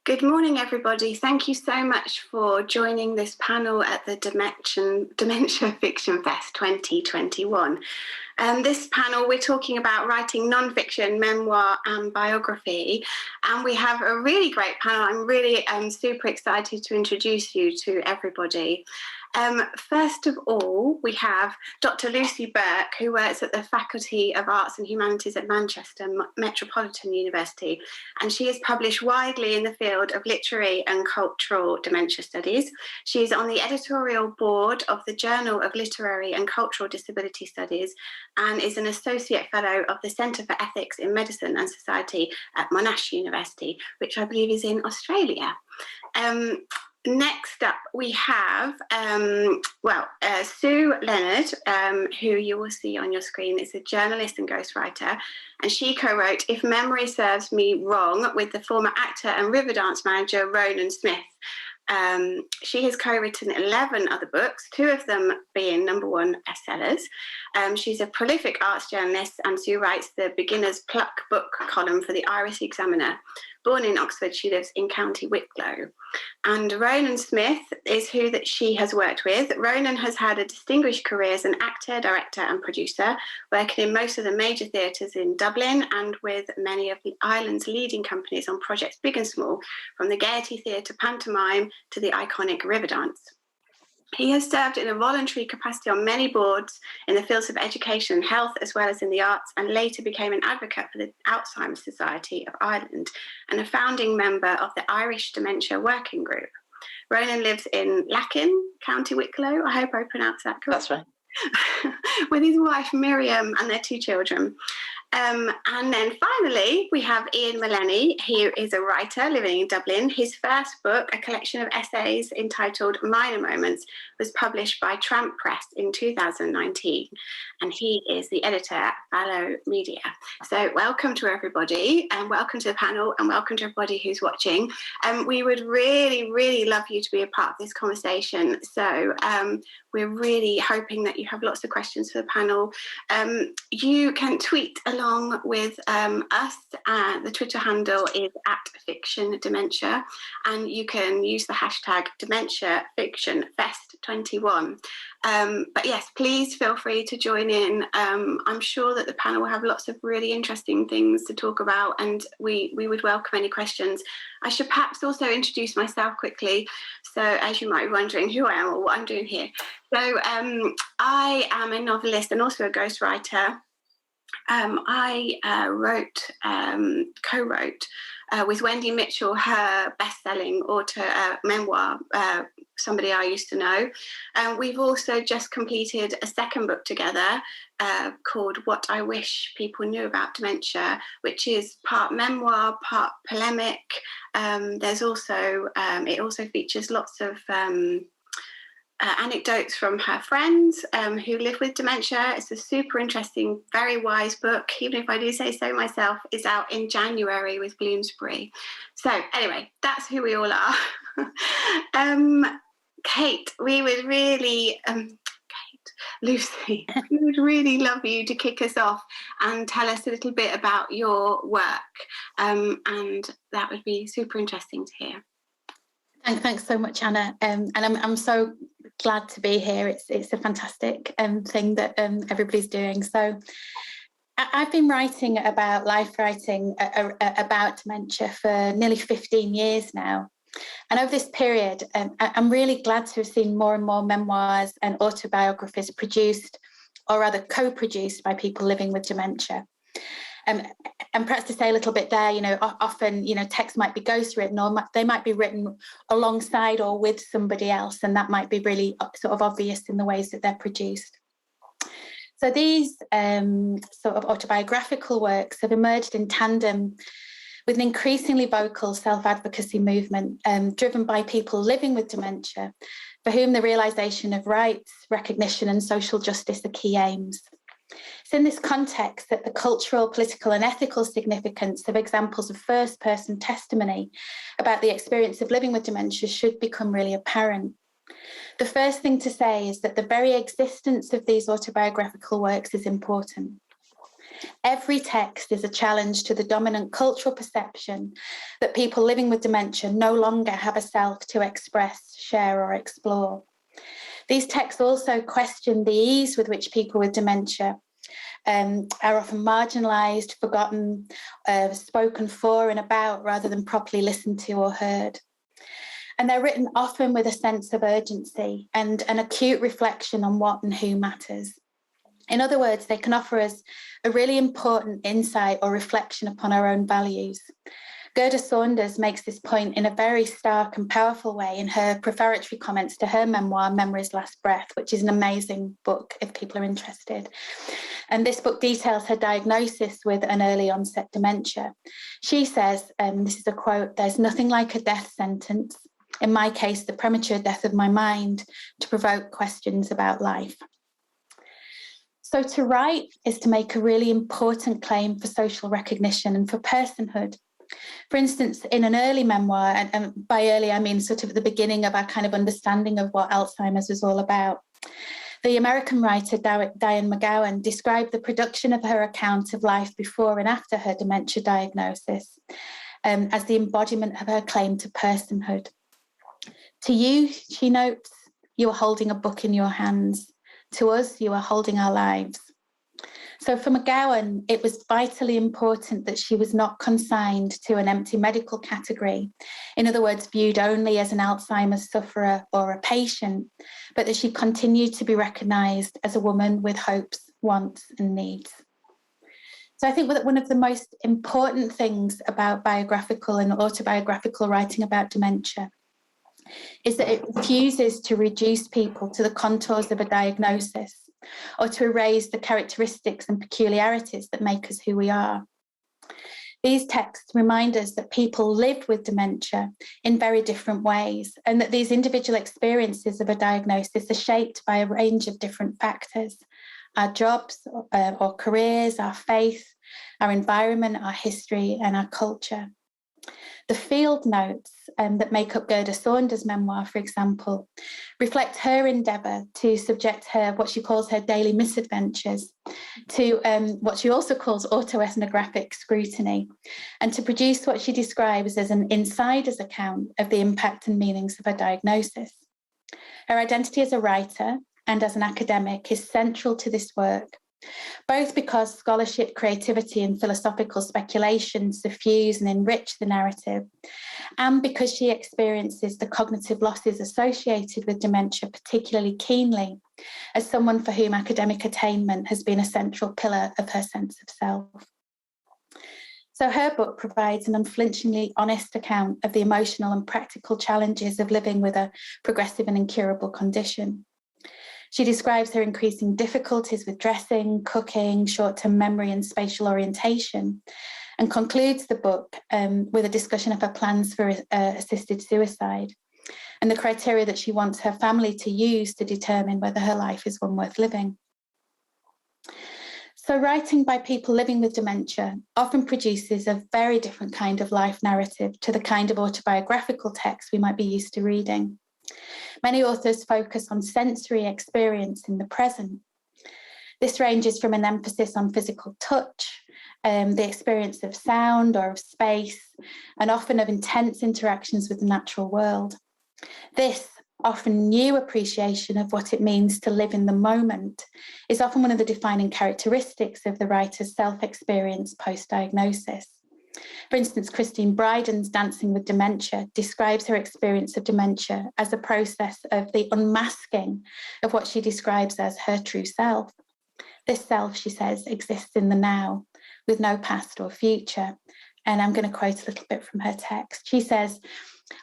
Good morning, everybody. Thank you so much for joining this panel at the Dementia Fiction Fest 2021. This panel, we're talking about writing non-fiction, memoir and biography. And we have a really great panel. I'm really super excited to introduce you to everybody. First of all, we have Dr. Lucy Burke, who works at the Faculty of Arts and Humanities at Manchester Metropolitan University, and she has published widely in the field of literary and cultural dementia studies. She is on the editorial board of the Journal of Literary and Cultural Disability Studies and is an Associate Fellow of the Centre for Ethics in Medicine and Society at Monash University, which I believe is in Australia. Next up, we have, Sue Leonard, who you will see on your screen, is a journalist and ghostwriter, and she co-wrote If Memory Serves Me Wrong with the former actor and river dance manager Ronan Smith. She has co-written 11 other books, 2 of them being #1 bestsellers. She's a prolific arts journalist, and Sue writes the Beginner's Pluck book column for the Irish Examiner. Born in Oxford, she lives in County Wicklow. And Ronan Smith is who that she has worked with. Ronan has had a distinguished career as an actor, director and producer, working in most of the major theatres in Dublin and with many of the island's leading companies on projects big and small, from the Gaiety Theatre pantomime to the iconic Riverdance. He has served in a voluntary capacity on many boards in the fields of education and health, as well as in the arts, and later became an advocate for the Alzheimer's Society of Ireland and a founding member of the Irish Dementia Working Group. Ronan lives in Lacken, County Wicklow. I hope I pronounced that correct. That's right. With his wife Miriam and their 2 children. And then finally, we have Ian Mulleney. He is a writer living in Dublin. His first book, a collection of essays entitled Minor Moments, was published by Tramp Press in 2019. And he is the editor at Fallow Media. So welcome to everybody, and welcome to the panel, and welcome to everybody who's watching. We would really, really love you to be a part of this conversation. So we're really hoping that you have lots of questions for the panel. You can tweet along with us. The Twitter handle is @FictionDementia, and you can use the hashtag DementiaFictionFest21. But yes, please feel free to join in. I'm sure that the panel will have lots of really interesting things to talk about, and we would welcome any questions. I should perhaps also introduce myself quickly. So as you might be wondering who I am or what I'm doing here. So I am a novelist and also a ghostwriter. I co-wrote with Wendy Mitchell her best-selling memoir, Somebody I Used to Know. We've also just completed a second book together called What I Wish People Knew About Dementia, which is part memoir, part polemic. There's also, it also features lots of anecdotes from her friends who live with dementia. It's a super interesting, very wise book, even if I do say so myself. Is out in January with Bloomsbury. So anyway, that's who we all are. Kate, we would really, Lucy, we would really love you to kick us off and tell us a little bit about your work, and that would be super interesting to hear. Thanks so much, Anna, and I'm so glad to be here. It's a fantastic thing that everybody's doing. So I've been writing about about dementia for nearly 15 years now. And over this period, I'm really glad to have seen more and more memoirs and autobiographies produced, or rather co-produced, by people living with dementia. And perhaps to say a little bit there, often, texts might be ghostwritten, or they might be written alongside or with somebody else, and that might be really sort of obvious in the ways that they're produced. So these sort of autobiographical works have emerged in tandem with an increasingly vocal self-advocacy movement driven by people living with dementia, for whom the realisation of rights, recognition and social justice are key aims. It's in this context that the cultural, political and ethical significance of examples of first-person testimony about the experience of living with dementia should become really apparent. The first thing to say is that the very existence of these autobiographical works is important. Every text is a challenge to the dominant cultural perception that people living with dementia no longer have a self to express, share, or explore. These texts also question the ease with which people with dementia are often marginalised, forgotten, spoken for and about rather than properly listened to or heard. And they're written often with a sense of urgency and an acute reflection on what and who matters. In other words, they can offer us a really important insight or reflection upon our own values. Gerda Saunders makes this point in a very stark and powerful way in her prefatory comments to her memoir, Memory's Last Breath, which is an amazing book if people are interested. And this book details her diagnosis with an early onset dementia. She says, this is a quote, "There's nothing like a death sentence, in my case, the premature death of my mind, to provoke questions about life." So to write is to make a really important claim for social recognition and for personhood. For instance, in an early memoir, and by early I mean sort of the beginning of our kind of understanding of what Alzheimer's was all about, the American writer Diane McGowan described the production of her account of life before and after her dementia diagnosis as the embodiment of her claim to personhood. To you, she notes, you are holding a book in your hands. To us, you are holding our lives. So for McGowan, it was vitally important that she was not consigned to an empty medical category, in other words, viewed only as an Alzheimer's sufferer or a patient, but that she continued to be recognised as a woman with hopes, wants and needs. So I think that one of the most important things about biographical and autobiographical writing about dementia is that it refuses to reduce people to the contours of a diagnosis or to erase the characteristics and peculiarities that make us who we are. These texts remind us that people live with dementia in very different ways, and that these individual experiences of a diagnosis are shaped by a range of different factors: our jobs or careers, our faith, our environment, our history, and our culture. The field notes that make up Gerda Saunders' memoir, for example, reflect her endeavour to subject her, what she calls her daily misadventures, to what she also calls autoethnographic scrutiny, and to produce what she describes as an insider's account of the impact and meanings of her diagnosis. Her identity as a writer and as an academic is central to this work, both because scholarship, creativity and philosophical speculation suffuse and enrich the narrative, and because she experiences the cognitive losses associated with dementia particularly keenly, as someone for whom academic attainment has been a central pillar of her sense of self. So her book provides an unflinchingly honest account of the emotional and practical challenges of living with a progressive and incurable condition. She describes her increasing difficulties with dressing, cooking, short-term memory and spatial orientation, and concludes the book with a discussion of her plans for assisted suicide and the criteria that she wants her family to use to determine whether her life is one worth living. So writing by people living with dementia often produces a very different kind of life narrative to the kind of autobiographical text we might be used to reading. Many authors focus on sensory experience in the present. This ranges from an emphasis on physical touch, the experience of sound or of space, and often of intense interactions with the natural world. This often new appreciation of what it means to live in the moment is often one of the defining characteristics of the writer's self-experience post-diagnosis. For instance, Christine Bryden's Dancing with Dementia describes her experience of dementia as a process of the unmasking of what she describes as her true self. This self, she says, exists in the now, with no past or future. And I'm going to quote a little bit from her text. She says,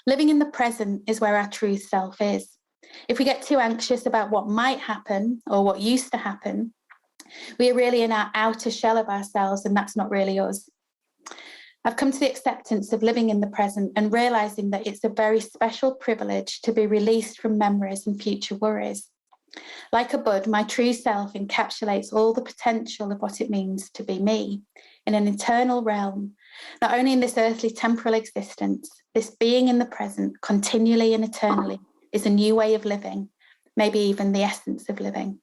"Living in the present is where our true self is. If we get too anxious about what might happen or what used to happen, we are really in our outer shell of ourselves, and that's not really us. I've come to the acceptance of living in the present and realising that it's a very special privilege to be released from memories and future worries. Like a bud, my true self encapsulates all the potential of what it means to be me in an eternal realm, not only in this earthly temporal existence. This being in the present, continually and eternally, is a new way of living, maybe even the essence of living."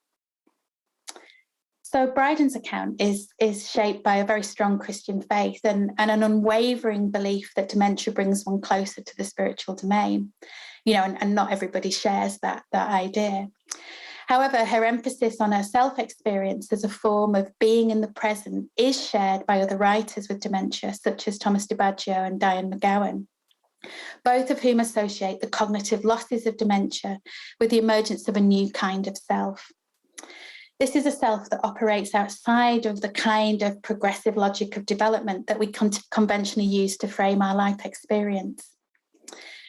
So Bryden's account is shaped by a very strong Christian faith and an unwavering belief that dementia brings one closer to the spiritual domain, and not everybody shares that idea. However, her emphasis on her self-experience as a form of being in the present is shared by other writers with dementia, such as Thomas DiBaggio and Diane McGowan, both of whom associate the cognitive losses of dementia with the emergence of a new kind of self. This is a self that operates outside of the kind of progressive logic of development that we conventionally use to frame our life experience.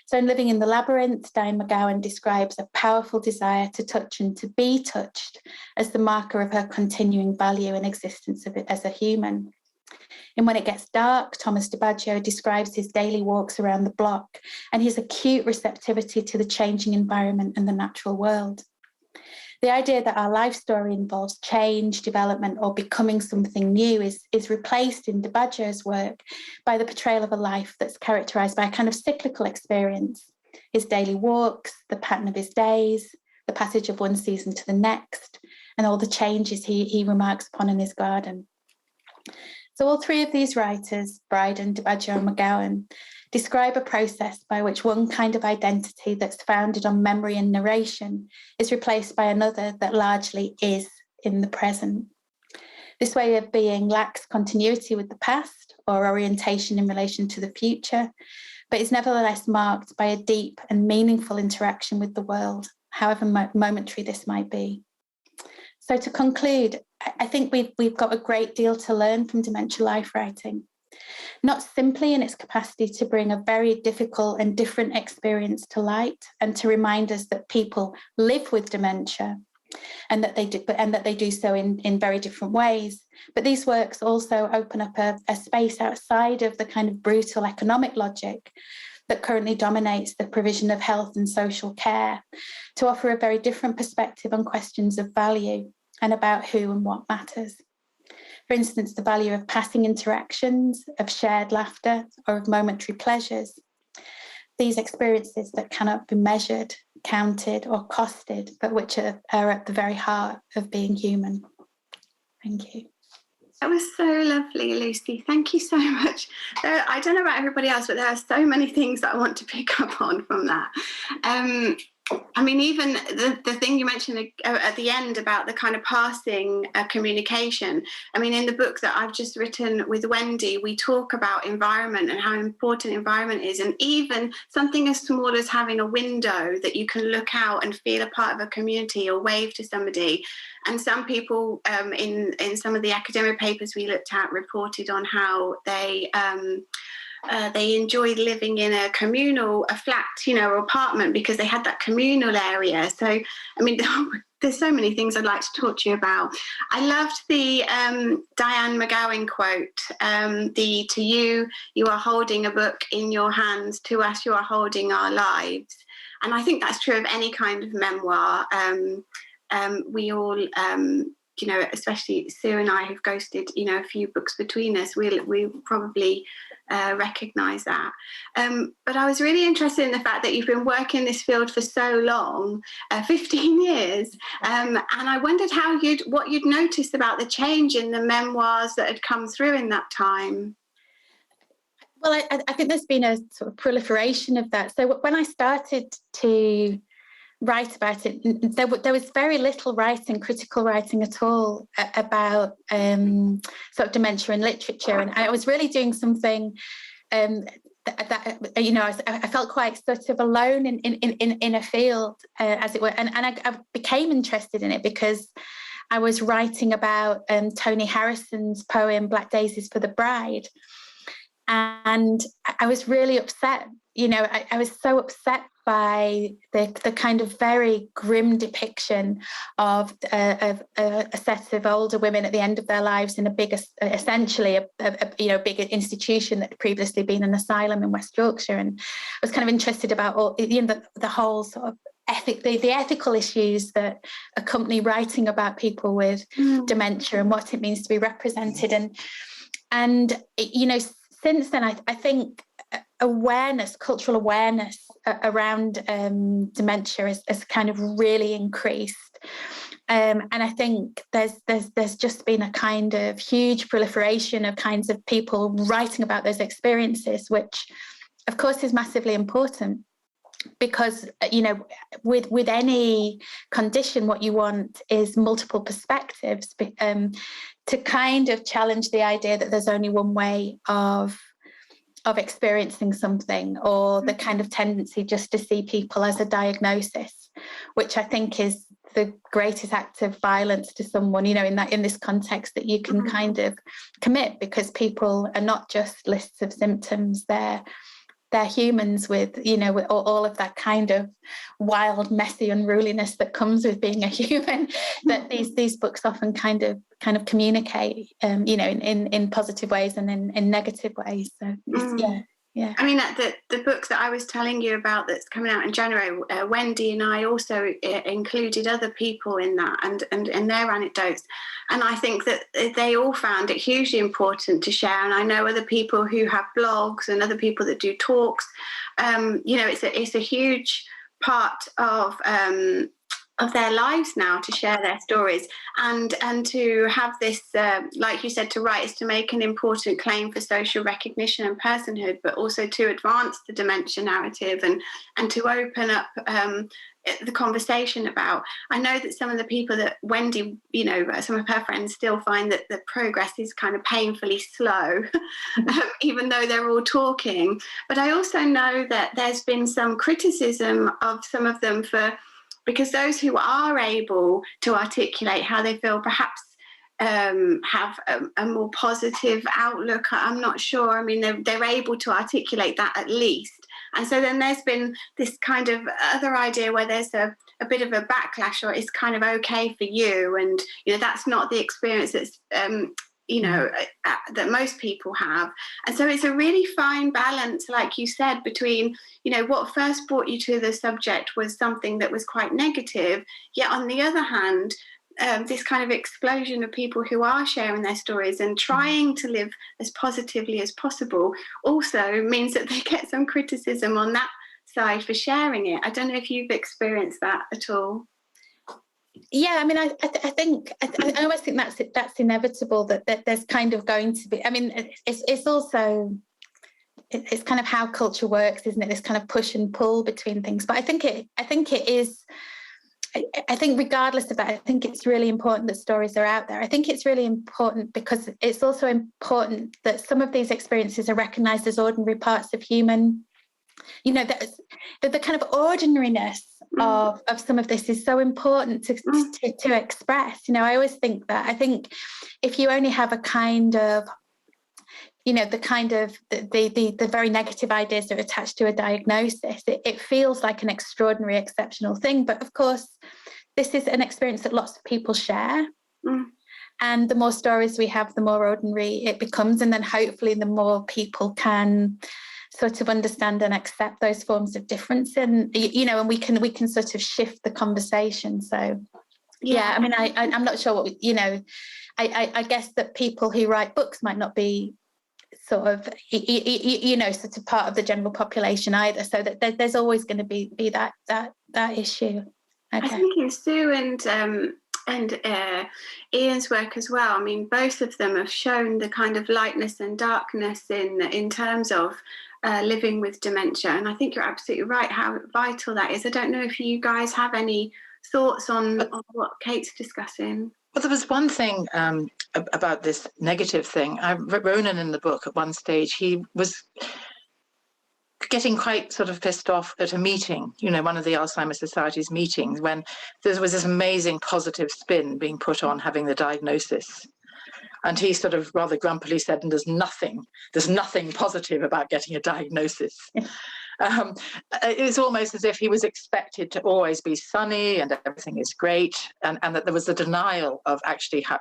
So in Living in the Labyrinth, Diane McGowan describes a powerful desire to touch and to be touched as the marker of her continuing value and existence of it as a human. In When It Gets Dark, Thomas DiBaggio describes his daily walks around the block and his acute receptivity to the changing environment and the natural world. The idea that our life story involves change, development, or becoming something new is replaced in DiBaggio's work by the portrayal of a life that's characterised by a kind of cyclical experience. His daily walks, the pattern of his days, the passage of one season to the next, and all the changes he remarks upon in his garden. So all three of these writers, Bryden, DiBaggio, and McGowan, describe a process by which one kind of identity that's founded on memory and narration is replaced by another that largely is in the present. This way of being lacks continuity with the past or orientation in relation to the future, but is nevertheless marked by a deep and meaningful interaction with the world, however momentary this might be. So to conclude, I think we've got a great deal to learn from dementia life writing. Not simply in its capacity to bring a very difficult and different experience to light and to remind us that people live with dementia and that they do so in very different ways. But these works also open up a space outside of the kind of brutal economic logic that currently dominates the provision of health and social care to offer a very different perspective on questions of value and about who and what matters. For instance, the value of passing interactions, of shared laughter, or of momentary pleasures. These experiences that cannot be measured, counted, or costed, but which are at the very heart of being human. Thank you. That was so lovely, Lucy. Thank you so much. I don't know about everybody else, but there are so many things that I want to pick up on from that. I mean, even the thing you mentioned at the end about the kind of passing communication. I mean, in the book that I've just written with Wendy, we talk about environment and how important environment is. And even something as small as having a window that you can look out and feel a part of a community or wave to somebody. And some people in some of the academic papers we looked at reported on how they enjoyed living in a flat, or apartment because they had that communal area. So, I mean, there's so many things I'd like to talk to you about. I loved the Diane McGowan quote, to you, you are holding a book in your hands, to us, you are holding our lives. And I think that's true of any kind of memoir. We all, especially Sue and I, who've ghosted, a few books between us, we probably recognise that. But I was really interested in the fact that you've been working in this field for so long, 15 years, and I wondered what you'd noticed about the change in the memoirs that had come through in that time. Well, I think there's been a sort of proliferation of that. So when I started to write about it, there was very little critical writing at all about sort of dementia in literature, and I was really doing something I felt quite sort of alone in a field, as it were, and I became interested in it because I was writing about Toni Harrison's poem Black Daisies for the Bride, and I was really upset. I was so upset by the kind of very grim depiction of a set of older women at the end of their lives in essentially a big institution that had previously been an asylum in West Yorkshire, and I was kind of interested about all the whole sort of the ethical issues that accompany writing about people with dementia and what it means to be represented, and since then I think cultural awareness around dementia has kind of really increased. And I think there's just been a kind of huge proliferation of kinds of people writing about those experiences, which of course is massively important, because, you know, with any condition, what you want is multiple perspectives, to kind of challenge the idea that there's only one way of experiencing something, or the kind of tendency just to see people as a diagnosis, which I think is the greatest act of violence to someone, you know, in this context that you can kind of commit, because people are not just lists of symptoms, they're humans with, you know, with all of that kind of wild, messy unruliness that comes with being a human, that these books often kind of communicate, you know, in positive ways and in negative ways. So yeah. I mean, the book that I was telling you about that's coming out in January, Wendy and I also included other people in that and their anecdotes. And I think that they all found it hugely important to share. And I know other people who have blogs and other people that do talks. You know, it's a huge part of their lives now to share their stories, and to have this, like you said, to write is to make an important claim for social recognition and personhood, but also to advance the dementia narrative and to open up the conversation about. I know that some of the people that Wendy, you know, some of her friends still find that the progress is kind of painfully slow, even though they're all talking. But I also know that there's been some criticism of some of them because those who are able to articulate how they feel perhaps have a more positive outlook. I'm not sure. I mean, they're able to articulate that at least. And so then there's been this kind of other idea where there's a bit of a backlash, or it's kind of okay for you. And, you know, that's not the experience that's, you know, that most people have. And so it's a really fine balance, like you said, between, you know, what first brought you to the subject was something that was quite negative, yet on the other hand, this kind of explosion of people who are sharing their stories and trying to live as positively as possible also means that they get some criticism on that side for sharing it. I don't know if you've experienced that at all. Yeah, I mean, I think I always think that's inevitable, that there's kind of going to be. I mean, it's also it's kind of how culture works, isn't it? This kind of push and pull between things. But I think it is. I think regardless of that, I think it's really important that stories are out there. I think it's really important because it's also important that some of these experiences are recognised as ordinary parts of human. You know, the kind of ordinariness of some of this is so important to express. You know, I always think that. I think if you only have a kind of, you know, the kind of the very negative ideas that are attached to a diagnosis, it feels like an extraordinary, exceptional thing. But of course, this is an experience that lots of people share. And the more stories we have, the more ordinary it becomes. And then hopefully the more people can sort of understand and accept those forms of difference. And, you know, and we can sort of shift the conversation. So, yeah, I mean, I'm not sure what, you know, I guess that people who write books might not be sort of, you know, sort of part of the general population either. So that there's always going to be that issue. Okay. I think in Sue and Ian's work as well. I mean, both of them have shown the kind of lightness and darkness in terms of living with dementia. And I think you're absolutely right how vital that is. I don't know if you guys have any thoughts on what Kate's discussing. Well, there was one thing about this negative thing. Ronan in the book at one stage, he was getting quite sort of pissed off at a meeting, you know, one of the Alzheimer's Society's meetings, when there was this amazing positive spin being put on having the diagnosis. And he sort of rather grumpily said, and there's nothing positive about getting a diagnosis. It's almost as if he was expected to always be sunny and everything is great, and that there was a denial of actually how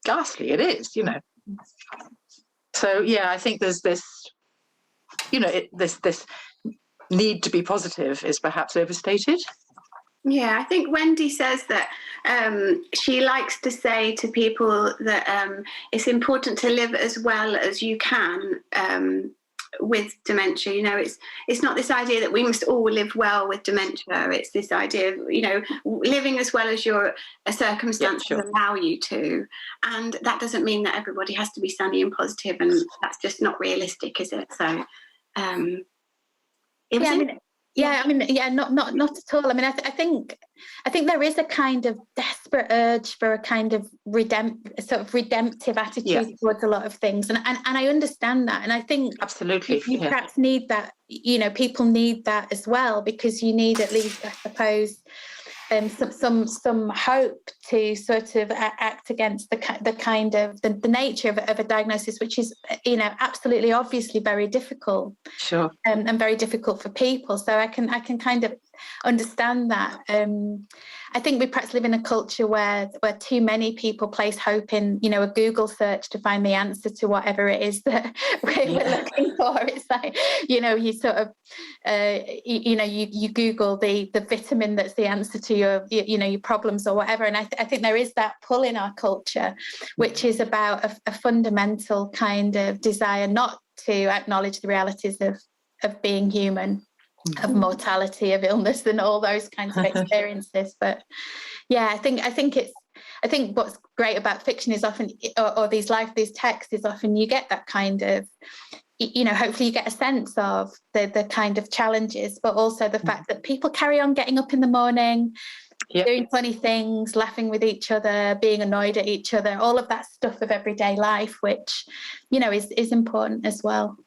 ghastly it is, you know. So, yeah, I think there's this, you know, this need to be positive is perhaps overstated. Yeah, I think Wendy says that she likes to say to people that it's important to live as well as you can with dementia. You know, it's not this idea that we must all live well with dementia. It's this idea of, you know, living as well as your circumstances allow you to. And that doesn't mean that everybody has to be sunny and positive, and that's just not realistic, is it? So not at all. I mean, I think there is a kind of desperate urge for a kind of redemptive attitude towards a lot of things, and I understand that, and I think absolutely you perhaps need that. You know, people need that as well, because you need, at least, I suppose, some hope to sort of act against the kind of the nature of a diagnosis, which is, you know, absolutely obviously very difficult, and very difficult for people. So I can kind of understand that. I think we perhaps live in a culture where too many people place hope in, you know, a Google search to find the answer to whatever it is that we're looking for. It's like, you know, you sort of you Google the vitamin that's the answer to your problems or whatever. And I think there is that pull in our culture, which is about a fundamental kind of desire not to acknowledge the realities of being human, of mortality, of illness, and all those kinds of experiences. But I think what's great about fiction is often, or these texts, is often you get that kind of, you know, hopefully you get a sense of the kind of challenges, but also the fact that people carry on getting up in the morning, doing funny things, laughing with each other, being annoyed at each other, all of that stuff of everyday life, which, you know, is important as well.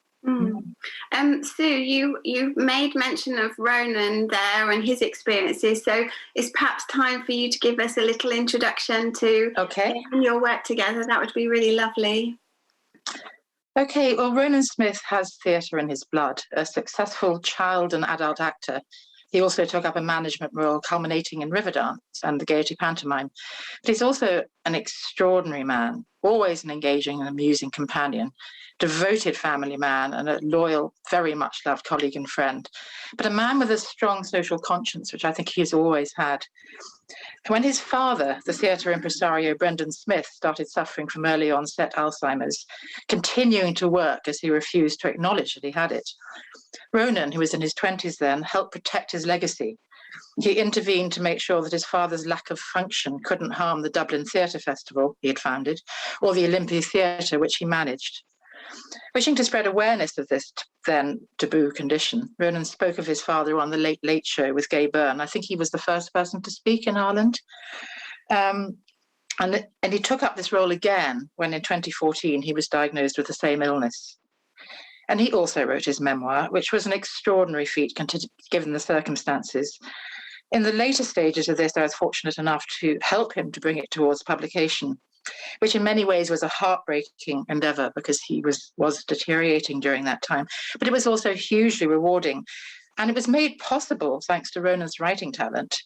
Sue, you made mention of Ronan there and his experiences, so it's perhaps time for you to give us a little introduction to your work together. That would be really lovely. Okay, well, Ronan Smith has theatre in his blood. A successful child and adult actor, he also took up a management role culminating in Riverdance and the Gaiety pantomime. But he's also an extraordinary man, always an engaging and amusing companion, devoted family man, and a loyal, very much loved colleague and friend, but a man with a strong social conscience, which I think he's always had. When his father, the theatre impresario Brendan Smith, started suffering from early onset Alzheimer's, continuing to work as he refused to acknowledge that he had it, Ronan, who was in his 20s then, helped protect his legacy. He intervened to make sure that his father's lack of function couldn't harm the Dublin Theatre Festival he had founded, or the Olympia Theatre, which he managed. Wishing to spread awareness of this then taboo condition, Ronan spoke of his father on the Late Late Show with Gay Byrne. I think he was the first person to speak in Ireland. And he took up this role again when in 2014 he was diagnosed with the same illness. And he also wrote his memoir, which was an extraordinary feat given the circumstances. In the later stages of this, I was fortunate enough to help him to bring it towards publication, which in many ways was a heartbreaking endeavor because he was deteriorating during that time. But it was also hugely rewarding. And it was made possible thanks to Ronan's writing talent,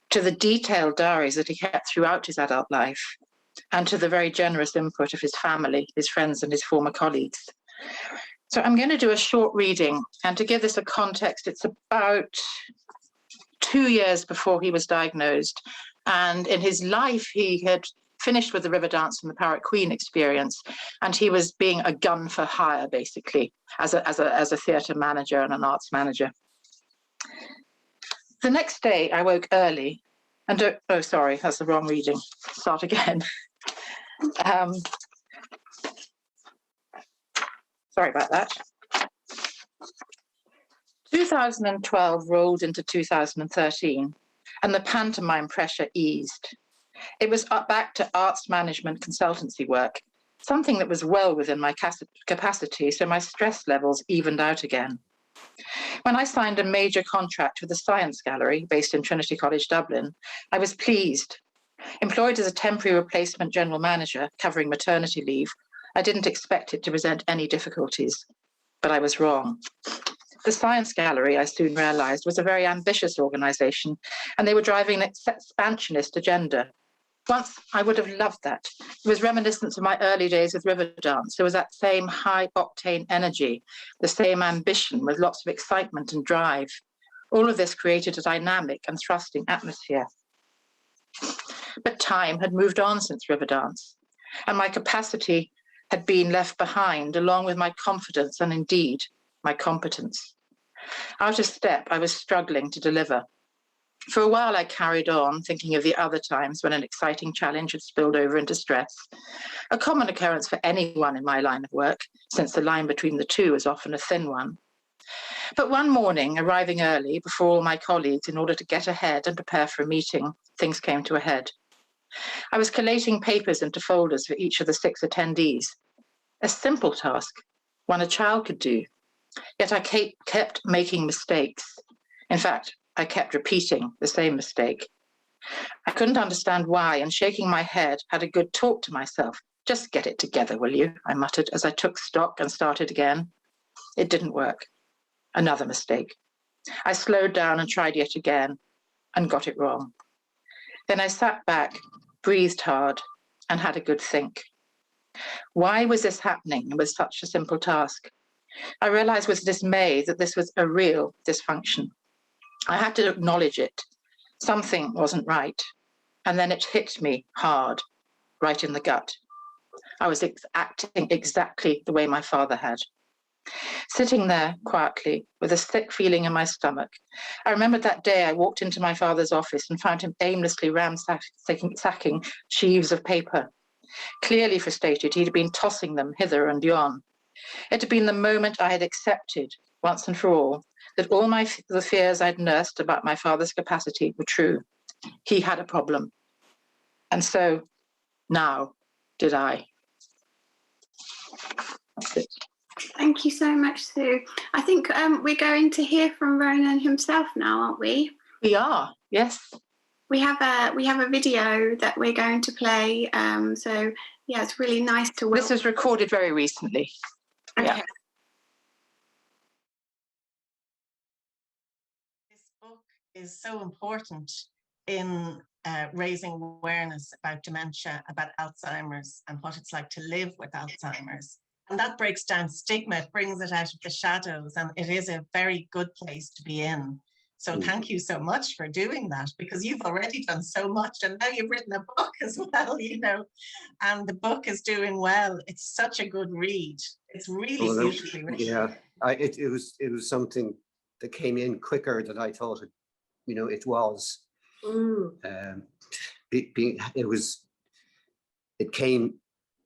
to the detailed diaries that he kept throughout his adult life, and to the very generous input of his family, his friends, and his former colleagues. So I'm going to do a short reading. And to give this a context, it's about 2 years before he was diagnosed. And in his life, he had finished with the Riverdance and the Parrot Queen experience, and he was being a gun for hire, basically, as a theatre manager and an arts manager. The next day, I woke early, and sorry, that's the wrong reading. Start again. Sorry about that. 2012 rolled into 2013, and the pantomime pressure eased. It was back to arts management consultancy work, something that was well within my capacity, so my stress levels evened out again. When I signed a major contract with the Science Gallery, based in Trinity College, Dublin, I was pleased. Employed as a temporary replacement general manager covering maternity leave, I didn't expect it to present any difficulties, but I was wrong. The Science Gallery, I soon realised, was a very ambitious organisation, and they were driving an expansionist agenda. Once I would have loved that. It was reminiscent of my early days with Riverdance. There was that same high-octane energy, the same ambition with lots of excitement and drive. All of this created a dynamic and thrusting atmosphere. But time had moved on since Riverdance, and my capacity had been left behind, along with my confidence and indeed my competence. Out of step, I was struggling to deliver. For a while, I carried on, thinking of the other times when an exciting challenge had spilled over into stress, a common occurrence for anyone in my line of work, since the line between the two is often a thin one. But one morning, arriving early before all my colleagues in order to get ahead and prepare for a meeting, things came to a head. I was collating papers into folders for each of the 6 attendees. A simple task, one a child could do. Yet I kept making mistakes. In fact, I kept repeating the same mistake. I couldn't understand why, and shaking my head, had a good talk to myself. Just get it together, will you? I muttered as I took stock and started again. It didn't work. Another mistake. I slowed down and tried yet again and got it wrong. Then I sat back, breathed hard, and had a good think. Why was this happening with such a simple task? I realized with dismay that this was a real dysfunction. I had to acknowledge it. Something wasn't right. And then it hit me hard, right in the gut. I was acting exactly the way my father had. Sitting there quietly with a sick feeling in my stomach, I remembered that day I walked into my father's office and found him aimlessly ransacking sheaves of paper. Clearly frustrated, he'd been tossing them hither and yon. It had been the moment I had accepted, once and for all, that all the fears I'd nursed about my father's capacity were true. He had a problem. And so, now did I. That's it. Thank you so much, Sue. I think we're going to hear from Ronan himself now, aren't we? We are, yes. We have a video that we're going to play. So yeah, it's really nice to. This was recorded very recently. Okay. Yeah. This book is so important in raising awareness about dementia, about Alzheimer's, and what it's like to live with Alzheimer's. And that breaks down stigma, it brings it out of the shadows, and it is a very good place to be in. So thank you so much for doing that, because you've already done so much, and now you've written a book as well, you know, and the book is doing well. It's such a good read. It's really beautifully written. Yeah, it was something that came in quicker than I thought it was. It came,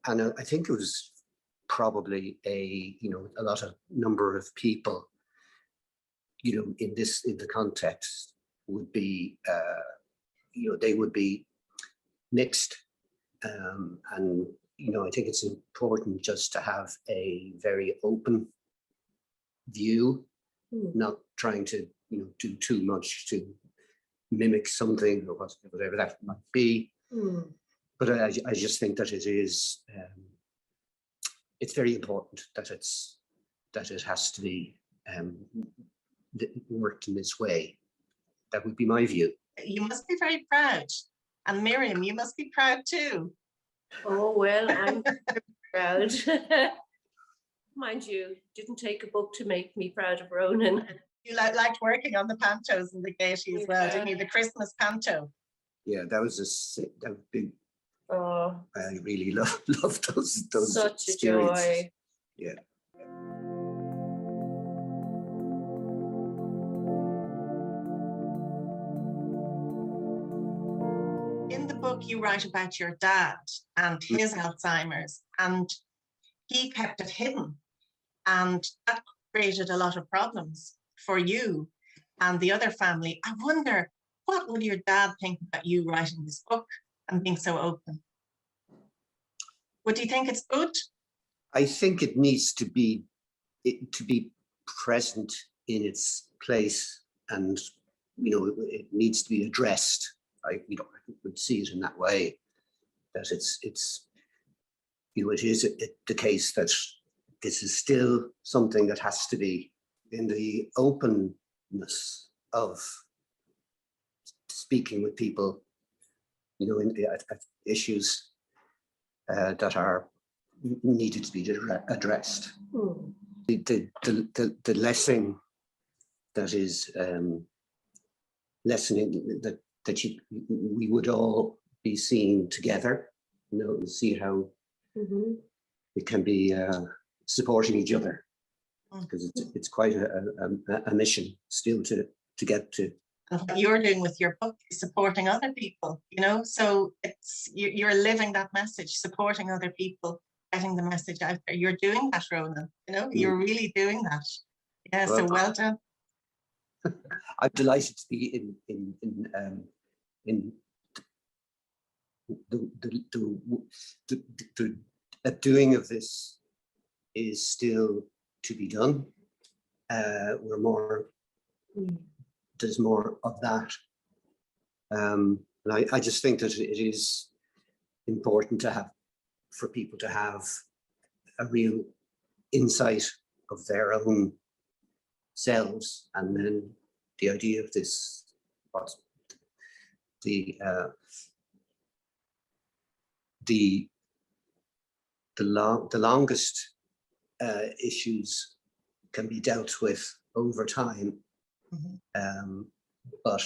and I think it was probably a lot of number of people in the context would be they would be mixed, and I think it's important just to have a very open view, not trying to do too much to mimic something or whatever that might be. But I just think that it is it's very important that it has to be worked in this way. That would be my view. You must be very proud. And Miriam, you must be proud too. Oh, well, I'm proud. Mind you, didn't take a book to make me proud of Ronan. You liked working on the pantos and the Gaiety as well, didn't you? The Christmas panto. Yeah, that was a big. Oh, I really loved those such a joy. Yeah. In the book, you write about your dad and his Alzheimer's, and he kept it hidden, and that created a lot of problems for you and the other family. I wonder, what would your dad think about you writing this book and being so open? Would you think it's good? I think it needs to be present in its place, and it needs to be addressed. I would see it in that way, that it is the case that this is still something that has to be in the openness of speaking with people, at issues that are needed to be addressed. The lesson that is lessening that we would all be seeing together, and see how we can be supporting each other because it's quite a mission still to get to. And what you're doing with your book is supporting other people, so it's you're living that message, supporting other people, getting the message out there. You're doing that, Ronan, you're really doing that. Yeah, so well done. I'm delighted to be in the doing of this is still to be done. There's more of that. And I just think that it is important for people to have a real insight of their own selves, and then the idea of this, what's the longest issues can be dealt with over time. But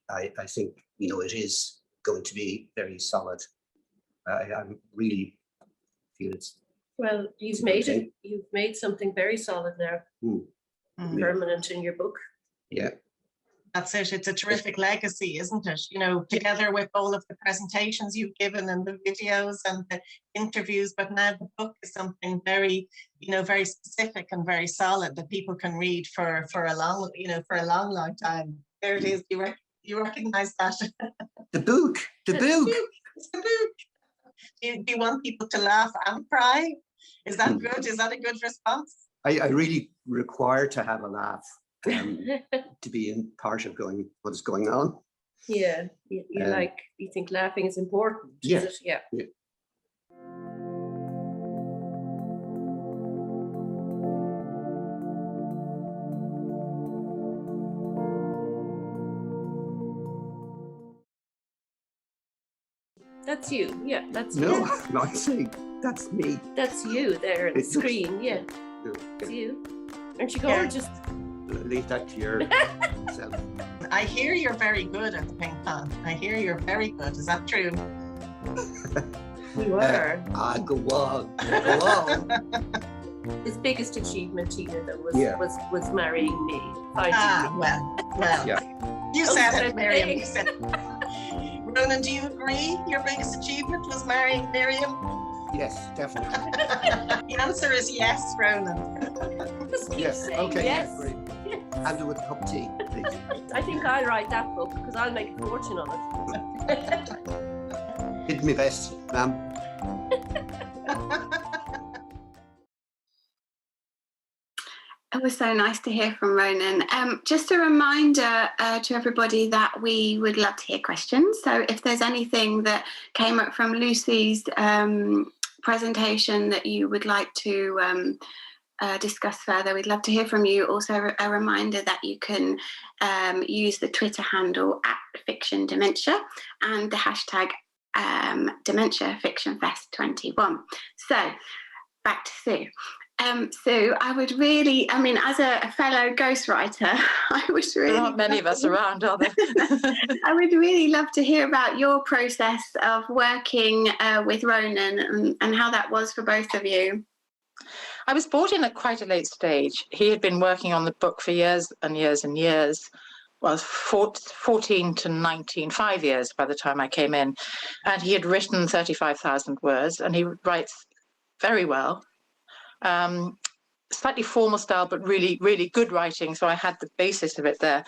I think it is going to be very solid. I really feel it's well. You've made something very solid there, permanent in your book. Yeah, that's it. It's a terrific legacy, isn't it? Together with all of the presentations you've given and the videos and the interviews, but now the book is something very, very specific and very solid that people can read for a long, long time. There it is. You recognize that? The book. It's the book. Do you want people to laugh and cry? Is that good? Is that a good response? I really require to have a laugh to be in part of what is going on. Yeah, you think laughing is important. Yeah. Is it? Yeah. That's you. Yeah, that's no. you. I'm not saying that's me. That's you there on the screen. Yeah, no. It's you. Aren't you gorgeous? Leave that to yourself. I hear you're very good at the ping pong. I hear you're very good. Is that true? You are. Go on. His biggest achievement, Tina, was marrying me. Well. Yeah. You said it, Miriam. You said it. Ronan, do you agree your biggest achievement was marrying Miriam? Yes, definitely. The answer is yes, Ronan. Yes, okay, yes. Yeah, great. I'll do it with a cup of tea, please. I think I'll write that book because I'll make a fortune on it. Did my best, ma'am. It was so nice to hear from Ronan. Just a reminder to everybody that we would love to hear questions. So if there's anything that came up from Lucy's presentation that you would like to discuss further, we'd love to hear from you. Also, a reminder that you can use the Twitter handle @FictionDementia and the hashtag DementiaFictionFest21. So back to Sue. Sue, I would really, as a fellow ghostwriter, there aren't many of us around, are there? I would really love to hear about your process of working with Ronan and how that was for both of you. I was brought in at quite a late stage. He had been working on the book for years and years and years. Well, 14 to 19, 5 years by the time I came in. And he had written 35,000 words, and he writes very well. Slightly formal style, but really, really good writing. So I had the basis of it there.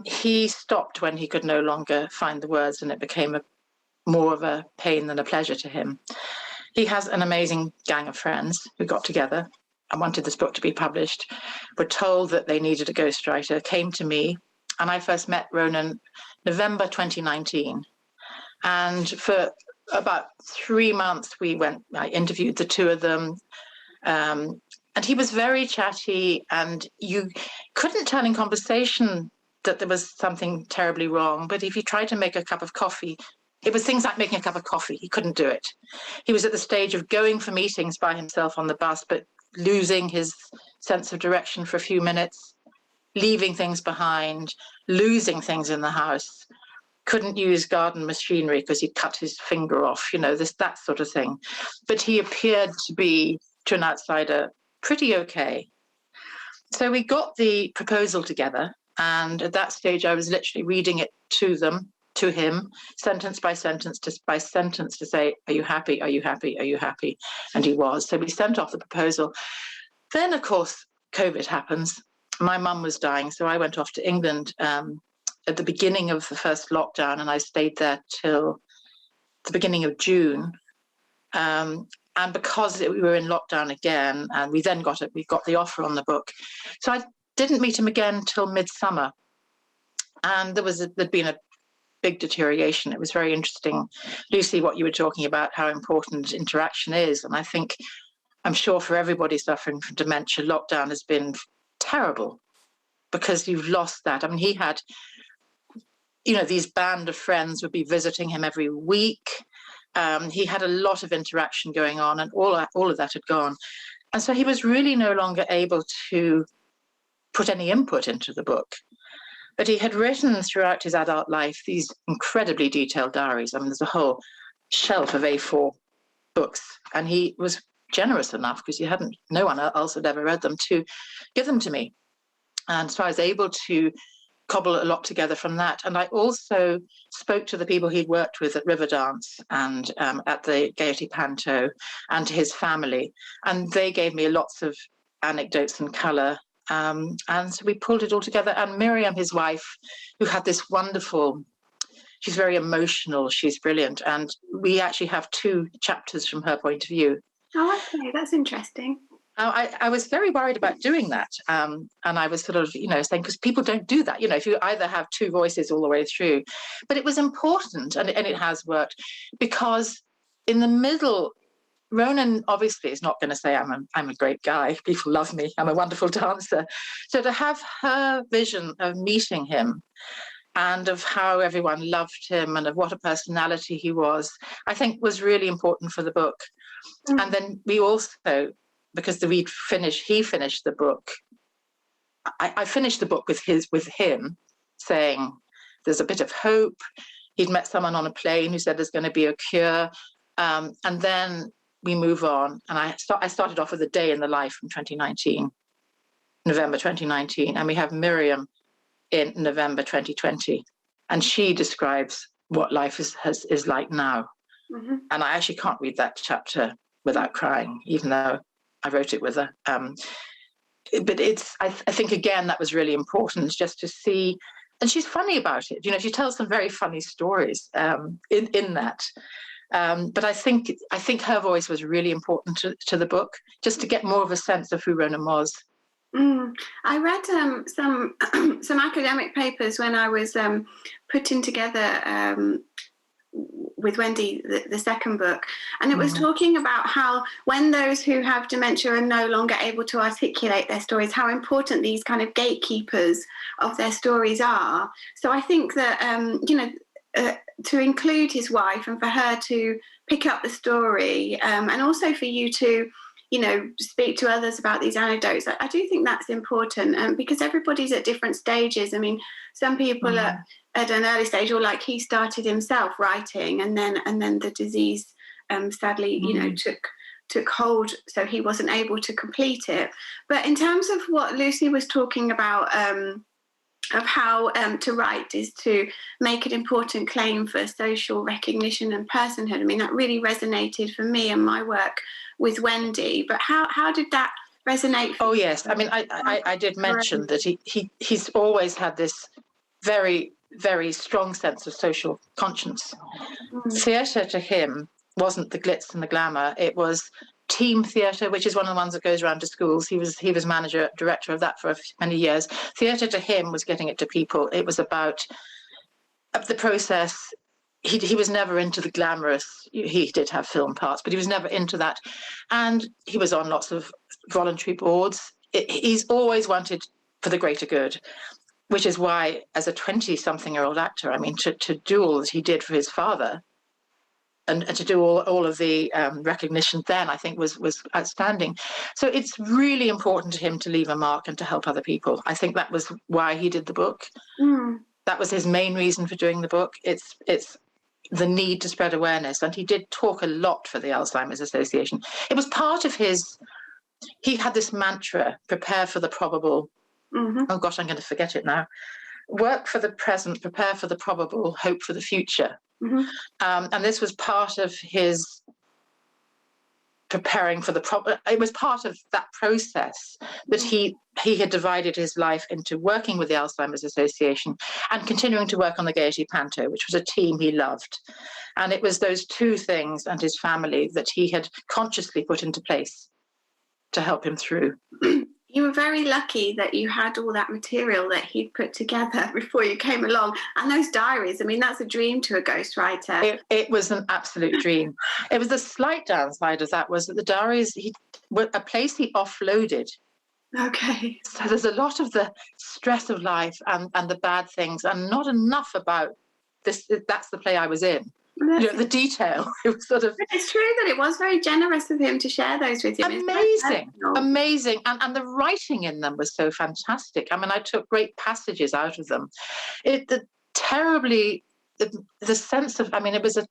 He stopped when he could no longer find the words, and it became more of a pain than a pleasure to him. He has an amazing gang of friends who got together and wanted this book to be published, were told that they needed a ghostwriter, came to me, and I first met Ronan November 2019. And for about 3 months, I interviewed the two of them. And he was very chatty, and you couldn't tell in conversation that there was something terribly wrong. But if he tried to make a cup of coffee, it was things like making a cup of coffee. He couldn't do it. He was at the stage of going for meetings by himself on the bus, but losing his sense of direction for a few minutes, leaving things behind, losing things in the house. Couldn't use garden machinery because he'd cut his finger off, that sort of thing. But he appeared to be, to an outsider, pretty okay. So we got the proposal together, and at that stage I was literally reading it to him, sentence by sentence, to say, are you happy? Are you happy? Are you happy? And he was. So we sent off the proposal. Then, of course, COVID happens. My mum was dying, so I went off to England at the beginning of the first lockdown, and I stayed there till the beginning of June. And because we were in lockdown again, and we got the offer on the book. So I didn't meet him again till midsummer. And there'd been a big deterioration. It was very interesting, Lucy, what you were talking about, how important interaction is. And I'm sure for everybody suffering from dementia, lockdown has been terrible because you've lost that. I mean, he had, these band of friends would be visiting him every week. He had a lot of interaction going on, and all of that had gone. And so he was really no longer able to put any input into the book. But he had written throughout his adult life these incredibly detailed diaries. I mean, there's a whole shelf of A4 books, and he was generous enough, because no one else had ever read them, to give them to me. And so I was able to cobble a lot together from that. And I also spoke to the people he'd worked with at Riverdance and at the Gaiety Panto, and to his family. And they gave me lots of anecdotes and colour. And so we pulled it all together. And Miriam, his wife, who had this she's very emotional, she's brilliant. And we actually have 2 chapters from her point of view. Oh, okay, that's interesting. I was very worried about doing that. And I was sort of, saying, because people don't do that, if you either have 2 voices all the way through. But it was important, and it has worked, because in the middle, Ronan obviously is not going to say, I'm a great guy, people love me, I'm a wonderful dancer. So to have her vision of meeting him and of how everyone loved him and of what a personality he was, I think was really important for the book. Mm. And then we also, because he finished the book, I finished the book with him saying there's a bit of hope. He'd met someone on a plane who said there's going to be a cure. And then we move on. And I started off with a day in the life from November 2019. And we have Miriam in November 2020. And she describes what life is like now. Mm-hmm. And I actually can't read that chapter without crying, even though I wrote it with her. But I think, again, that was really important, just to see. And she's funny about it. She tells some very funny stories in that. But I think her voice was really important to the book, just to get more of a sense of who Ronan was. I read some academic papers when I was putting together with Wendy the second book, and it was talking about how when those who have dementia are no longer able to articulate their stories, how important these kind of gatekeepers of their stories are. So I think that to include his wife and for her to pick up the story, and also for you to speak to others about these anecdotes, I do think that's important, because everybody's at different stages. I mean, some people at an early stage, or like he started himself writing, and then the disease sadly took hold, so he wasn't able to complete it. But in terms of what Lucy was talking about, of how to write is to make an important claim for social recognition and personhood, I mean, that really resonated for me and my work with Wendy. But how did that resonate for you? Yes, I mean, I did mention that he's always had this very, very strong sense of social conscience. Theatre to him wasn't the glitz and the glamour, it was team theatre, which is one of the ones that goes around to schools. He was director of that for many years. Theatre to him was getting it to people. It was about the process. He was never into the glamorous. He did have film parts, but he was never into that. And he was on lots of voluntary boards. He's always wanted for the greater good, which is why, as a 20-something-year-old actor, I mean, to do all that he did for his father, and to do all of the recognition then, I think was outstanding. So it's really important to him to leave a mark and to help other people. I think that was why he did the book. That was his main reason for doing the book. It's the need to spread awareness. And he did talk a lot for the Alzheimer's Association. It was part of his he had this mantra: prepare for the probable. Mhm. Oh gosh, I'm going to forget it now. Work for the present, prepare for the probable, hope for the future. Mhm. And this was part of his preparing for the problem. It was part of that process that he had divided his life into working with the Alzheimer's Association and continuing to work on the Gaiety Panto, which was a team he loved. And it was those two things and his family that he had consciously put into place to help him through. You were very lucky that you had all that material that he'd put together before you came along. And those diaries, I mean, that's a dream to a ghostwriter. It was an absolute dream. It was the slight downside of that was that the diaries, were a place he offloaded. Okay. So there's a lot of the stress of life and the bad things, and not enough about this. That's the play I was in. The detail. It was sort of. It's true that it was very generous of him to share those with you. Amazing. And the writing in them was so fantastic. I mean, I took great passages out of them. The sense of, I mean, it was a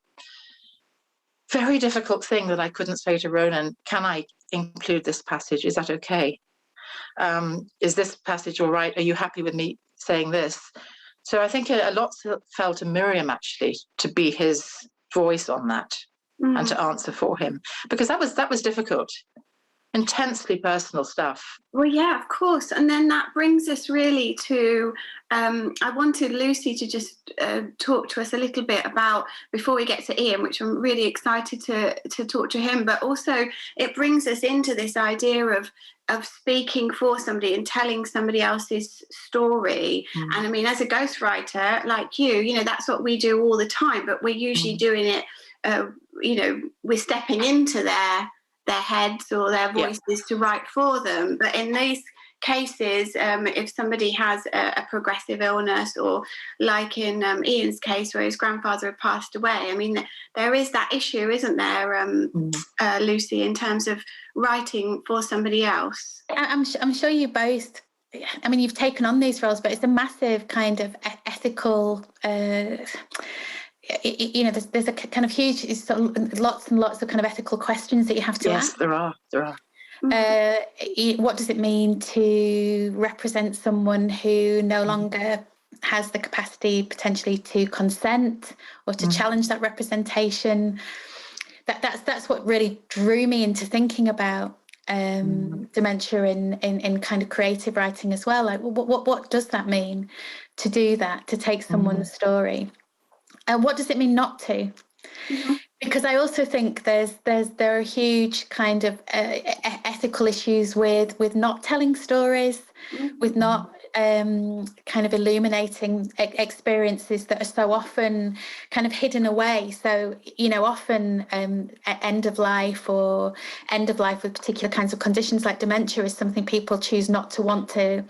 very difficult thing that I couldn't say to Ronan, can I include this passage? Is that okay? Is this passage all right? Are you happy with me saying this? So I think a lot fell to Miriam, actually, to be his voice on that and to answer for him, because that was difficult, intensely personal stuff. Well, yeah, of course. And then that brings us really to, I wanted Lucy to just talk to us a little bit about, before we get to Ian, which I'm really excited to talk to him, but also it brings us into this idea of speaking for somebody and telling somebody else's story. And I mean, as a ghostwriter like you, that's what we do all the time, but we're usually doing it, we're stepping into their heads or their voices to write for them. But in these cases, if somebody has a progressive illness, or like in Ian's case where his grandfather had passed away, I mean, there is that issue, isn't there, Lucy, in terms of writing for somebody else? I'm sure you both, I mean, you've taken on these roles, but it's a massive kind of ethical there's a kind of huge, lots and lots of kind of ethical questions that you have to ask. Yes, there are. What does it mean to represent someone who no longer has the capacity potentially to consent or to challenge that representation? That's what really drew me into thinking about dementia in kind of creative writing as well. Like, what does that mean to do that, to take someone's story? And what does it mean not to? Because I also think there are huge kind of ethical issues with not telling stories, with not kind of illuminating experiences that are so often kind of hidden away. So, often end of life with particular kinds of conditions like dementia is something people choose not to want to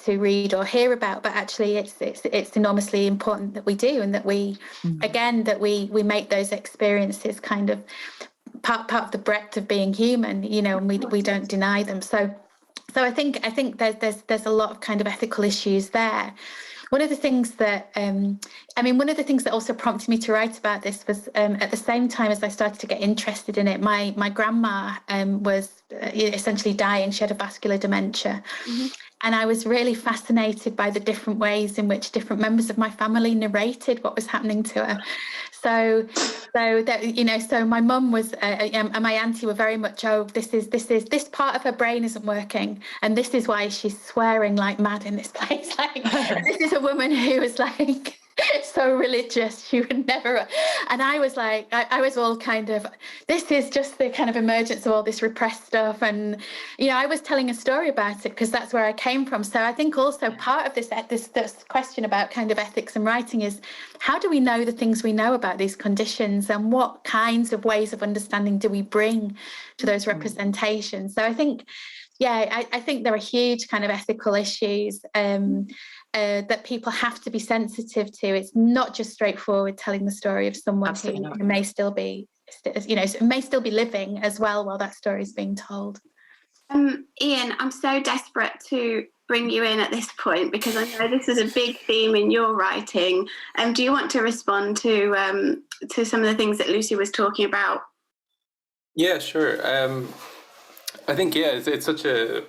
read or hear about, but actually it's enormously important that we do, and that we we make those experiences kind of part of the breadth of being human, and we don't deny them. So I think there's a lot of kind of ethical issues there. One of the things that also prompted me to write about this was at the same time as I started to get interested in it, my grandma was essentially dying. She had a vascular dementia. And I was really fascinated by the different ways in which different members of my family narrated what was happening to her. So my mum was and my auntie were very much, this part of her brain isn't working, and this is why she's swearing like mad in this place. Like, this is a woman who was like so religious, she would never. And I was like, I was all kind of, this is just the kind of emergence of all this repressed stuff. And I was telling a story about it because that's where I came from. So I think also part of this question about kind of ethics and writing is, how do we know the things we know about these conditions, and what kinds of ways of understanding do we bring to those representations? So I think, I think there are huge kind of ethical issues that people have to be sensitive to. It's not just straightforward telling the story of someone who may still be, living as well while that story is being told. Ian, I'm so desperate to bring you in at this point, because I know this is a big theme in your writing. Do you want to respond to some of the things that Lucy was talking about? Yeah, sure. I think, yeah, it's such a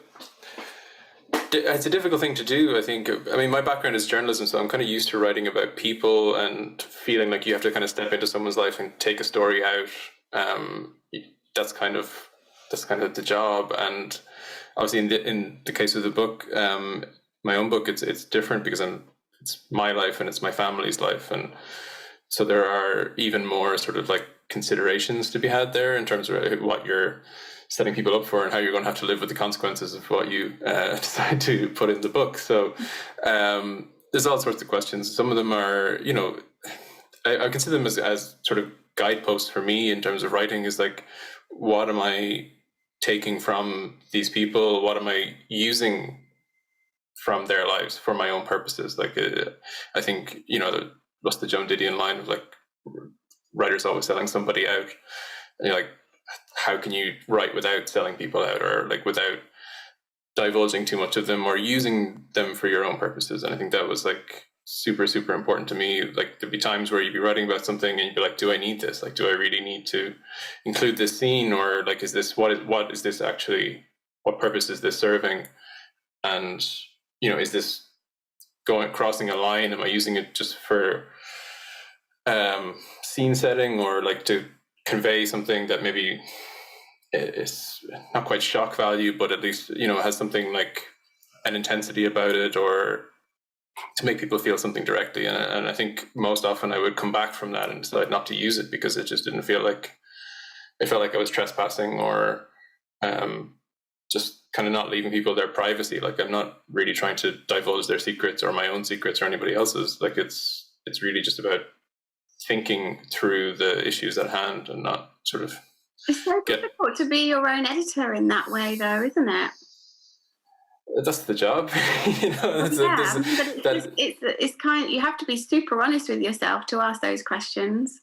difficult thing to do, I think. I mean, my background is journalism, so I'm kind of used to writing about people and feeling like you have to kind of step into someone's life and take a story out. That's kind of the job. And obviously, in the case of the book, my own book, it's different because it's my life and it's my family's life, and so there are even more sort of like considerations to be had there in terms of what you're setting people up for and how you're going to have to live with the consequences of what you decide to put in the book. So there's all sorts of questions. Some of them are, you know, I consider them as sort of guideposts for me in terms of writing, is like, what am I taking from these people? What am I using from their lives for my own purposes? Like, I think, you know, what's the Joan Didion line of like, writers always selling somebody out. And you're like, how can you write without selling people out, or like without divulging too much of them or using them for your own purposes? And I think that was like super, super important to me. Like, there'd be times where you'd be writing about something and you'd be like, do I need this? Like, do I really need to include this scene? Or like, is this, what is this actually, what purpose is this serving? And, you know, is this crossing a line? Am I using it just for scene setting, or like to convey something that maybe is not quite shock value, but at least, you know, has something like an intensity about it, or to make people feel something directly? And I think most often I would come back from that and decide not to use it because it just didn't feel like, it felt like I was trespassing, or just kind of not leaving people their privacy. Like, I'm not really trying to divulge their secrets or my own secrets or anybody else's. Like, it's really just about thinking through the issues at hand and not sort of. It's so difficult to be your own editor in that way, though, isn't it? That's the job. You know, it's kind of, you have to be super honest with yourself to ask those questions.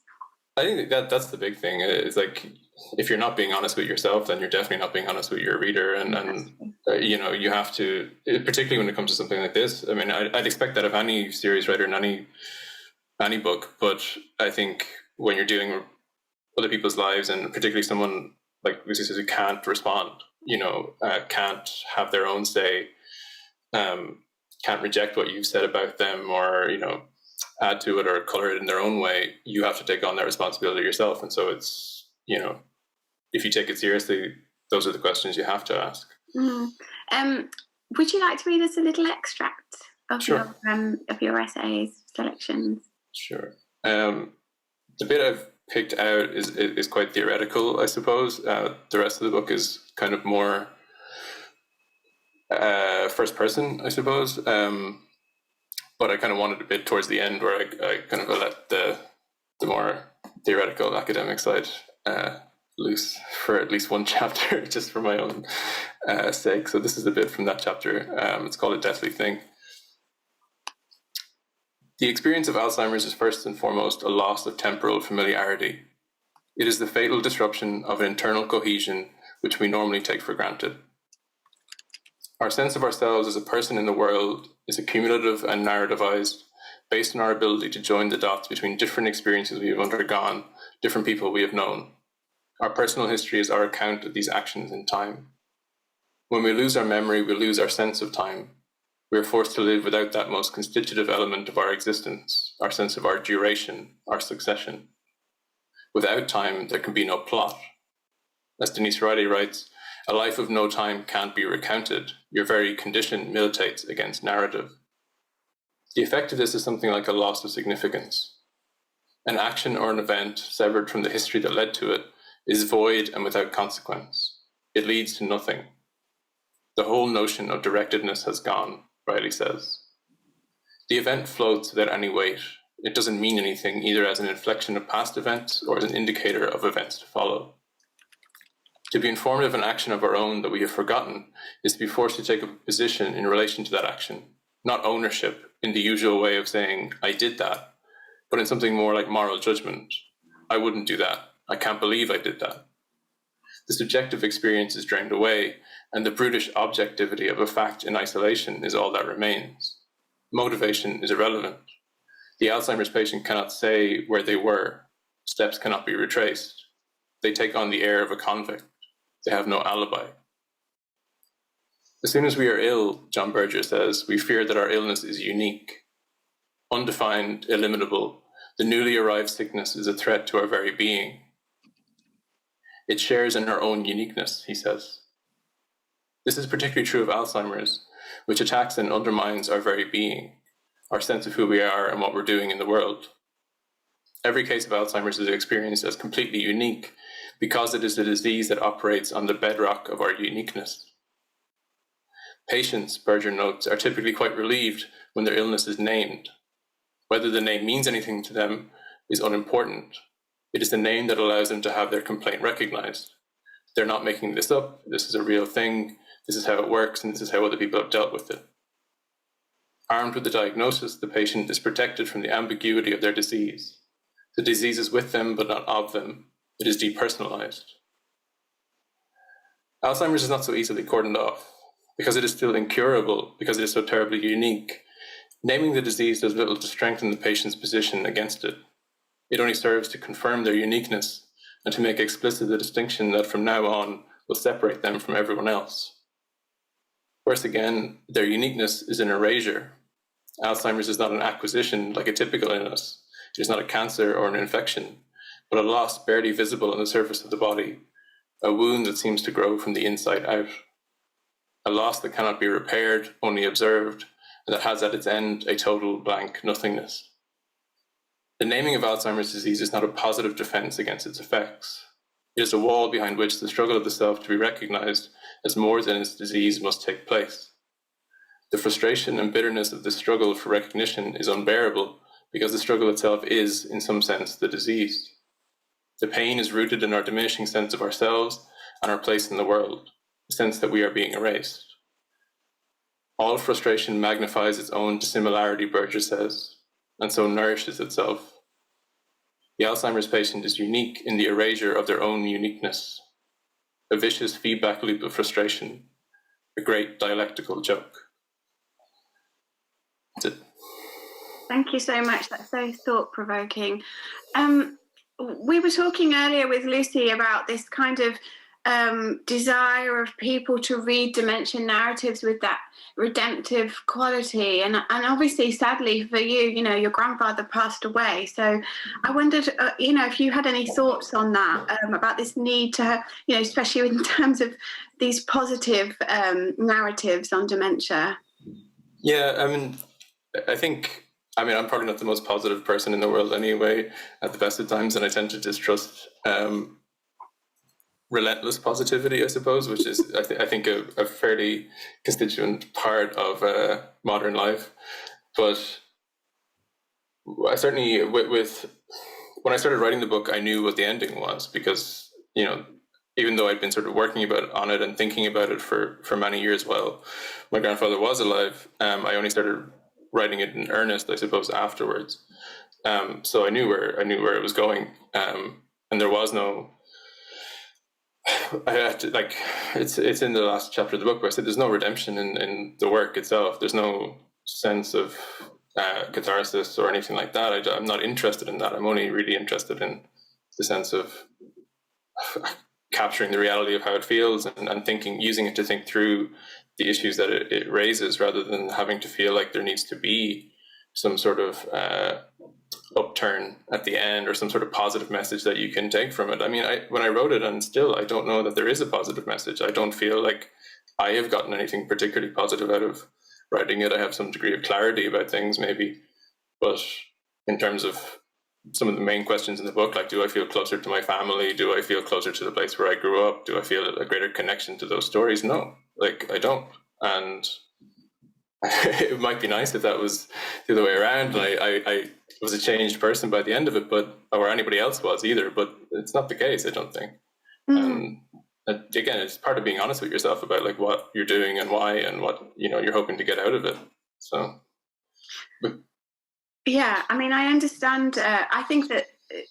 I think that's the big thing. It's like, if you're not being honest with yourself, then you're definitely not being honest with your reader. And you know, you have to, particularly when it comes to something like this. I mean, I'd expect that of any series writer in any book, but I think when you're dealing with other people's lives, and particularly someone like Lucy says, who can't respond, you know, can't have their own say, can't reject what you've said about them, or, you know, add to it or color it in their own way, you have to take on that responsibility yourself. And so it's, you know, if you take it seriously, those are the questions you have to ask. Would you like to read us a little extract of Sure. your essays selections? Sure. The bit I've picked out is quite theoretical, I suppose. The rest of the book is kind of more first person, I suppose. But I kind of wanted a bit towards the end where I kind of let the more theoretical academic side loose for at least one chapter, just for my own sake. So this is a bit from that chapter. It's called A Deathly Thing. The experience of Alzheimer's is first and foremost a loss of temporal familiarity. It is the fatal disruption of an internal cohesion which we normally take for granted. Our sense of ourselves as a person in the world is accumulative and narrativized, based on our ability to join the dots between different experiences we have undergone, different people we have known. Our personal history is our account of these actions in time. When we lose our memory, we lose our sense of time. We are forced to live without that most constitutive element of our existence, our sense of our duration, our succession. Without time, there can be no plot. As Denise Riley writes, a life of no time can't be recounted. Your very condition militates against narrative. The effect of this is something like a loss of significance. An action or an event severed from the history that led to it is void and without consequence. It leads to nothing. The whole notion of directedness has gone, Riley says. The event floats without any weight. It doesn't mean anything, either as an inflection of past events or as an indicator of events to follow. To be informed of an action of our own that we have forgotten is to be forced to take a position in relation to that action, not ownership in the usual way of saying, I did that, but in something more like moral judgment. I wouldn't do that. I can't believe I did that. The subjective experience is drained away, and the brutish objectivity of a fact in isolation is all that remains. Motivation is irrelevant. The Alzheimer's patient cannot say where they were. Steps cannot be retraced. They take on the air of a convict. They have no alibi. As soon as we are ill, John Berger says, we fear that our illness is unique, undefined, illimitable. The newly arrived sickness is a threat to our very being. It shares in our own uniqueness, he says. This is particularly true of Alzheimer's, which attacks and undermines our very being, our sense of who we are and what we're doing in the world. Every case of Alzheimer's is experienced as completely unique because it is a disease that operates on the bedrock of our uniqueness. Patients, Berger notes, are typically quite relieved when their illness is named. Whether the name means anything to them is unimportant. It is the name that allows them to have their complaint recognized. They're not making this up. This is a real thing. This is how it works, and this is how other people have dealt with it. Armed with the diagnosis, the patient is protected from the ambiguity of their disease. The disease is with them, but not of them. It is depersonalized. Alzheimer's is not so easily cordoned off. Because it is still incurable, because it is so terribly unique, naming the disease does little to strengthen the patient's position against it. It only serves to confirm their uniqueness and to make explicit the distinction that from now on will separate them from everyone else. Worse again, their uniqueness is an erasure. Alzheimer's is not an acquisition like a typical illness. It is not a cancer or an infection, but a loss barely visible on the surface of the body, a wound that seems to grow from the inside out. A loss that cannot be repaired, only observed, and that has at its end a total blank nothingness. The naming of Alzheimer's disease is not a positive defense against its effects. It is a wall behind which the struggle of the self to be recognized as more than its disease must take place. The frustration and bitterness of this struggle for recognition is unbearable because the struggle itself is, in some sense, the disease. The pain is rooted in our diminishing sense of ourselves and our place in the world. The sense that we are being erased. All frustration magnifies its own dissimilarity, Berger says, and so nourishes itself. The Alzheimer's patient is unique in the erasure of their own uniqueness, a vicious feedback loop of frustration, a great dialectical joke. That's it. Thank you so much. That's so thought-provoking. We were talking earlier with Lucy about this kind of desire of people to read dementia narratives with that redemptive quality, and obviously, sadly for you, your grandfather passed away. So I wondered, if you had any thoughts on that, about this need to, especially in terms of these positive narratives on dementia. Yeah, I think I'm probably not the most positive person in the world anyway, at the best of times, and I tend to distrust relentless positivity, I suppose, which is, I think, a fairly constituent part of modern life. But I certainly, when I started writing the book, I knew what the ending was because, even though I'd been sort of working on it and thinking about it for many years while my grandfather was alive, I only started writing it in earnest, I suppose, afterwards. So I knew where it was going, and there was no. I had to, it's in the last chapter of the book where I said there's no redemption in the work itself. There's no sense of catharsis or anything like that. I'm not interested in that. I'm only really interested in the sense of capturing the reality of how it feels and using it to think through the issues that it raises, rather than having to feel like there needs to be some sort of upturn at the end or some sort of positive message that you can take from it. When I wrote it, and still I don't know that there is a positive message. I don't feel like I have gotten anything particularly positive out of writing it. I have some degree of clarity about things maybe, but in terms of some of the main questions in the book, like, do I feel closer to my family? Do I feel closer to the place where I grew up? Do I feel a greater connection to those stories? No, I don't. And it might be nice if that was the other way around. I was a changed person by the end of it, or anybody else was either, but it's not the case, I don't think. And again, it's part of being honest with yourself about what you're doing and why and what you're hoping to get out of it. So yeah, I understand. I think that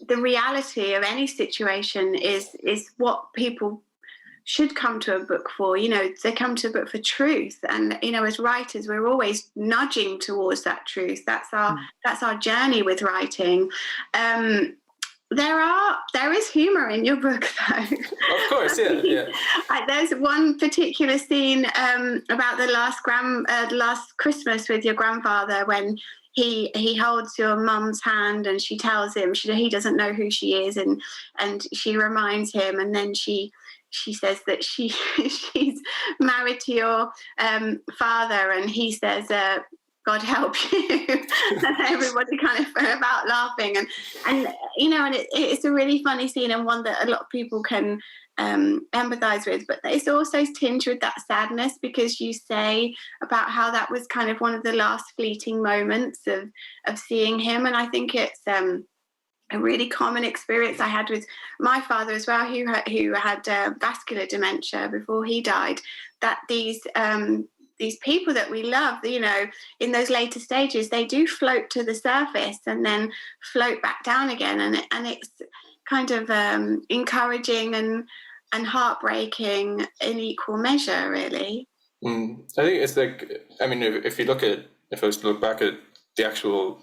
the reality of any situation is what people should come to a book for. They come to a book for truth, and as writers, we're always nudging towards that truth. That's our journey with writing. There is humour in your book, though. Of course, yeah. There's one particular scene about the last Christmas with your grandfather, when he holds your mum's hand and she tells him he doesn't know who she is, and she reminds him, and then she says that she's married to your father, and he says, God help you. And everybody kind of fell about laughing, and you know, and it's a really funny scene, and one that a lot of people can empathize with, but it's also tinged with that sadness, because you say about how that was kind of one of the last fleeting moments of seeing him. And I think it's a really common experience I had with my father as well, who had vascular dementia before he died, that these people that we love, you know, in those later stages, they do float to the surface and then float back down again. And it's kind of encouraging and heartbreaking in equal measure, really. I think it's like, I mean, if I was to look back at the actual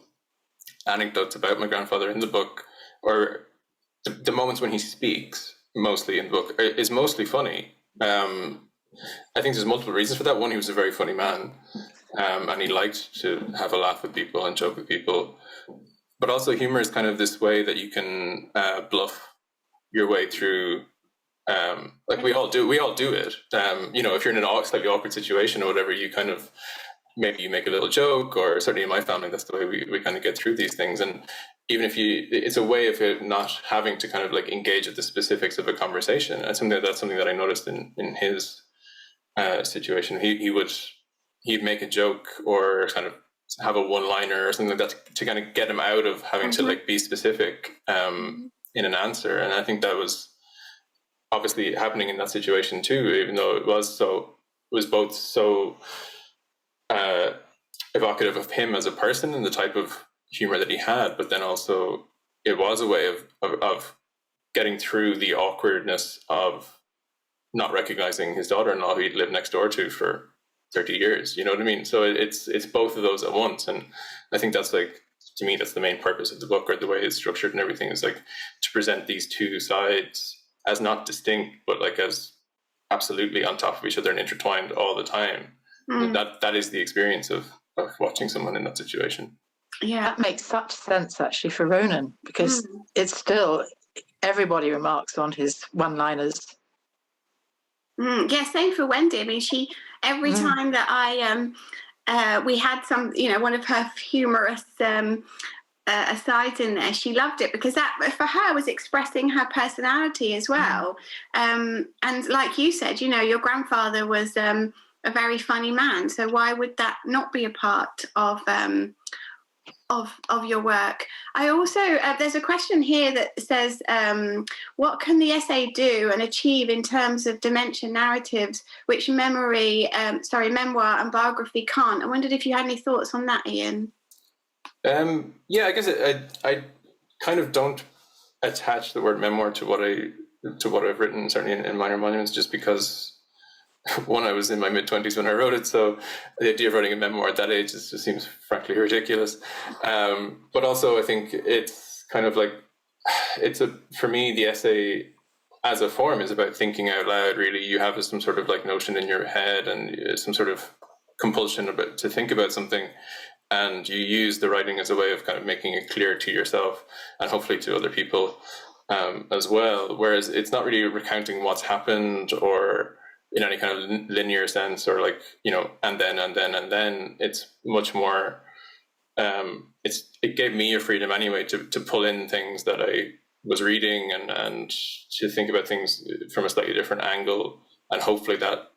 anecdotes about my grandfather in the book, or the moments when he speaks, mostly in the book, is mostly funny. I think there's multiple reasons for that. One, he was a very funny man, and he liked to have a laugh with people and joke with people. But also, humor is kind of this way that you can bluff your way through. Like we all do it. You know, if you're in a slightly awkward situation or whatever, you kind of, maybe you make a little joke, or certainly in my family, that's the way we kind of get through these things. And even if it's a way of it not having to kind of like engage at the specifics of a conversation. That's something that I noticed in his situation. He'd make a joke or kind of have a one-liner or something like that to kind of get him out of having to like be specific in an answer. And I think that was obviously happening in that situation too, even though it was both so evocative of him as a person and the type of humor that he had, but then also it was a way of getting through the awkwardness of not recognizing his daughter-in-law who he'd lived next door to for 30 years. You know what I mean? So it's both of those at once. And I think that's like, to me, that's the main purpose of the book, or the way it's structured and everything, is like to present these two sides as not distinct, but like as absolutely on top of each other and intertwined all the time. That is the experience of watching someone in that situation. Yeah, that makes such sense actually for Ronan, because it's still, everybody remarks on his one-liners. Yeah, same for Wendy. I mean, every time that we had some, you know, one of her humorous asides in there, she loved it, because that for her was expressing her personality as well. And like you said, you know, your grandfather was a very funny man, so why would that not be a part of your work? I also there's a question here that says, what can the essay do and achieve in terms of dementia narratives which Memoir and Biography can't? I wondered if you had any thoughts on that, Ian. Yeah, I guess I kind of don't attach the word memoir to what I've written, certainly in Minor Monuments, just because, one, I was in my mid-20s when I wrote it, so the idea of writing a memoir at that age just seems frankly ridiculous. But also I think it's kind of like, for me, the essay as a form is about thinking out loud, really. You have some sort of like notion in your head and some sort of compulsion to think about something, and you use the writing as a way of kind of making it clear to yourself and hopefully to other people as well. Whereas it's not really recounting what's happened or in any kind of linear sense, or like, you know, and then it's much more, it gave me a freedom anyway to pull in things that I was reading and to think about things from a slightly different angle, and hopefully that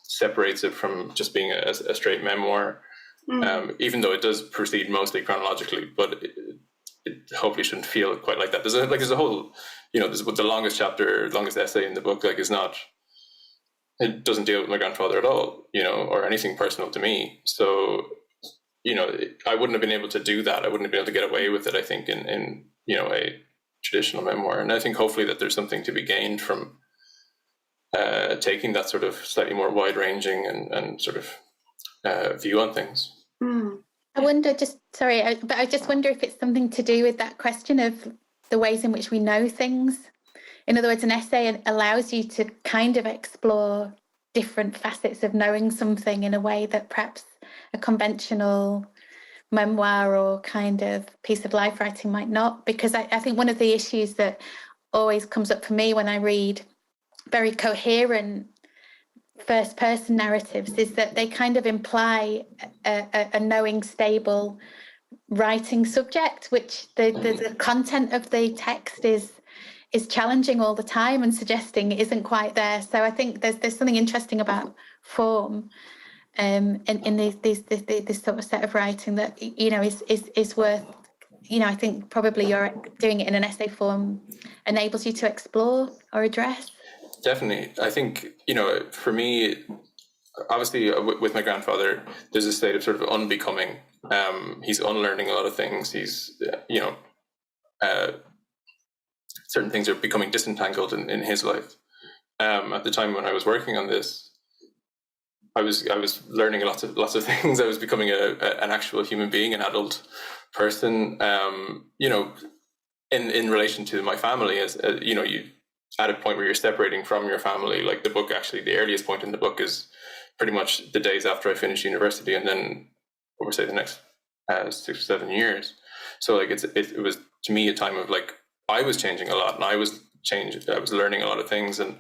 separates it from just being a straight memoir, even though it does proceed mostly chronologically, but it hopefully shouldn't feel quite like that. There's a whole, you know, the longest essay in the book, like, it doesn't deal with my grandfather at all, you know, or anything personal to me. So, you know, I wouldn't have been able to do that. I wouldn't have been able to get away with it, I think, in you know, a traditional memoir. And I think hopefully that there's something to be gained from taking that sort of slightly more wide-ranging and sort of view on things. I wonder, but I just wonder if it's something to do with that question of the ways in which we know things. In other words, an essay allows you to kind of explore different facets of knowing something in a way that perhaps a conventional memoir or kind of piece of life writing might not. Because I think one of the issues that always comes up for me when I read very coherent first person narratives is that they kind of imply a knowing, stable writing subject, which the content of the text is challenging all the time and suggesting it isn't quite there. So I think there's something interesting about form in this sort of set of writing that, you know, is worth, you know, I think probably you're doing it in an essay form enables you to explore or address. Definitely. I think, you know, for me, obviously with my grandfather, there's a state of sort of unbecoming. He's unlearning a lot of things. He's, you know, certain things are becoming disentangled in his life. At the time when I was working on this, I was learning lots of things. I was becoming an actual human being, an adult person. You know, in relation to my family, as you know, you at a point where you're separating from your family. Like the book, actually, the earliest point in the book is pretty much the days after I finished university, and then over say the next 6 or 7 years. So like it was to me a time of like I was changing a lot, and I was learning a lot of things, and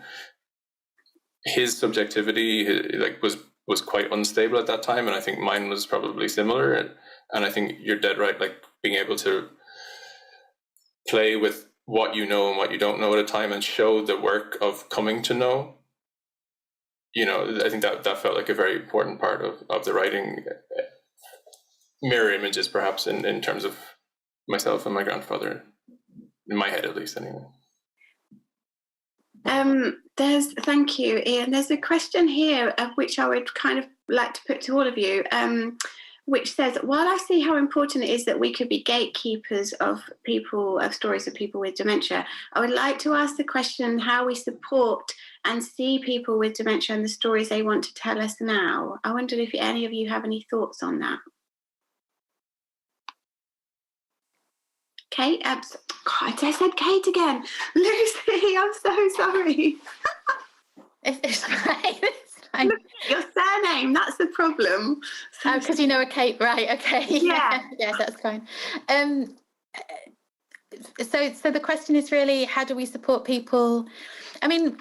his subjectivity like was quite unstable at that time, and I think mine was probably similar. And I think you're dead right, like being able to play with what you know and what you don't know at a time and show the work of coming to know. You know, I think that felt like a very important part of the writing. Mirror images, perhaps, in terms of myself and my grandfather, in my head at least, anyway. Thank you, Ian. There's a question here of which I would kind of like to put to all of you, which says, while I see how important it is that we could be gatekeepers of stories of people with dementia, I would like to ask the question how we support and see people with dementia and the stories they want to tell us now. I wondered if any of you have any thoughts on that. Kate, God, I said Kate again. Lucy, I'm so sorry. It's fine. It's fine. Look, your surname, that's the problem. Oh, because you know a Kate, right? Okay. Yeah. Yeah, that's fine. So the question is really, how do we support people? I mean,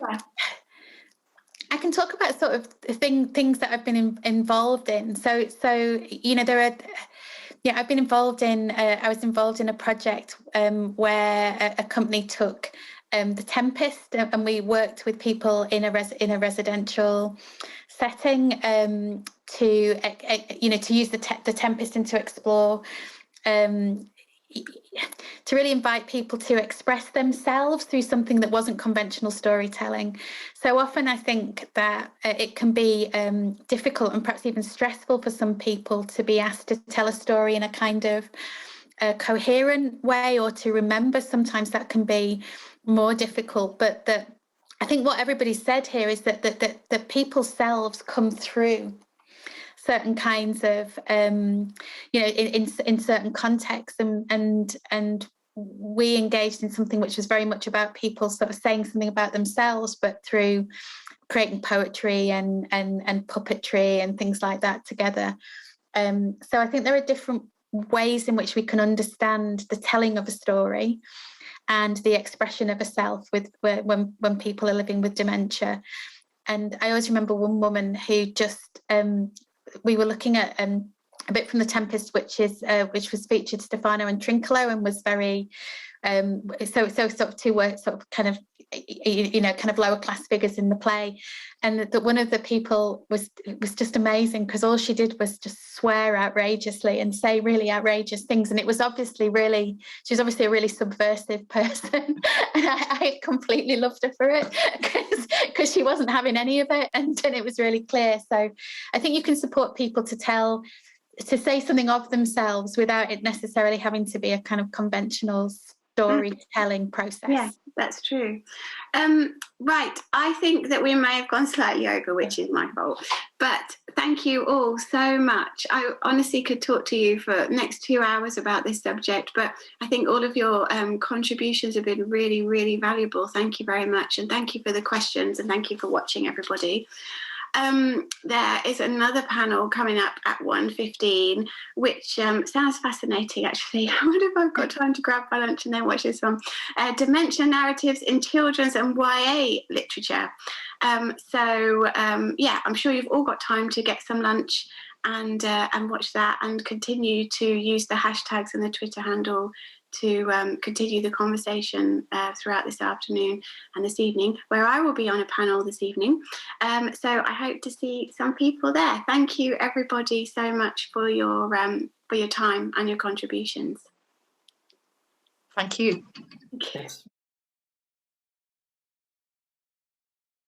I can talk about sort of things that I've been involved in. So you know, there are. Yeah, I've been involved in. I was involved in a project where a company took The Tempest, and we worked with people in a residential setting to use the Tempest and to explore. To really invite people to express themselves through something that wasn't conventional storytelling. So often I think that it can be difficult and perhaps even stressful for some people to be asked to tell a story in a kind of coherent way, or to remember. Sometimes that can be more difficult, but I think what everybody said here is that people's selves come through certain kinds of, in certain contexts, and we engaged in something which was very much about people sort of saying something about themselves, but through creating poetry and puppetry and things like that together. So I think there are different ways in which we can understand the telling of a story and the expression of a self when people are living with dementia. And I always remember one woman who just we were looking at a bit from The Tempest, which was featured Stefano and Trincolo, and was very so sort of two sort of kind of kind of lower class figures in the play, and that one of the people was just amazing, because all she did was just swear outrageously and say really outrageous things, and it was obviously she's obviously a really subversive person, and I completely loved her for it because she wasn't having any of it, and it was really clear. So I think you can support people to say something of themselves without it necessarily having to be a kind of conventional storytelling process. Yeah, that's true. Right, I think that we may have gone slightly over, which is my fault. But thank you all so much. I honestly could talk to you for the next 2 hours about this subject, but I think all of your contributions have been really, really valuable. Thank you very much. And thank you for the questions, and thank you for watching, everybody. There is another panel coming up at 1:15, which sounds fascinating, actually. I wonder if I've got time to grab my lunch and then watch this one. Dementia narratives in children's and YA literature. Yeah, I'm sure you've all got time to get some lunch and watch that, and continue to use the hashtags and the Twitter handle to continue the conversation throughout this afternoon and this evening, where I will be on a panel this evening. So I hope to see some people there. Thank you, everybody, so much for your time and your contributions. Thank you. Okay. Yes.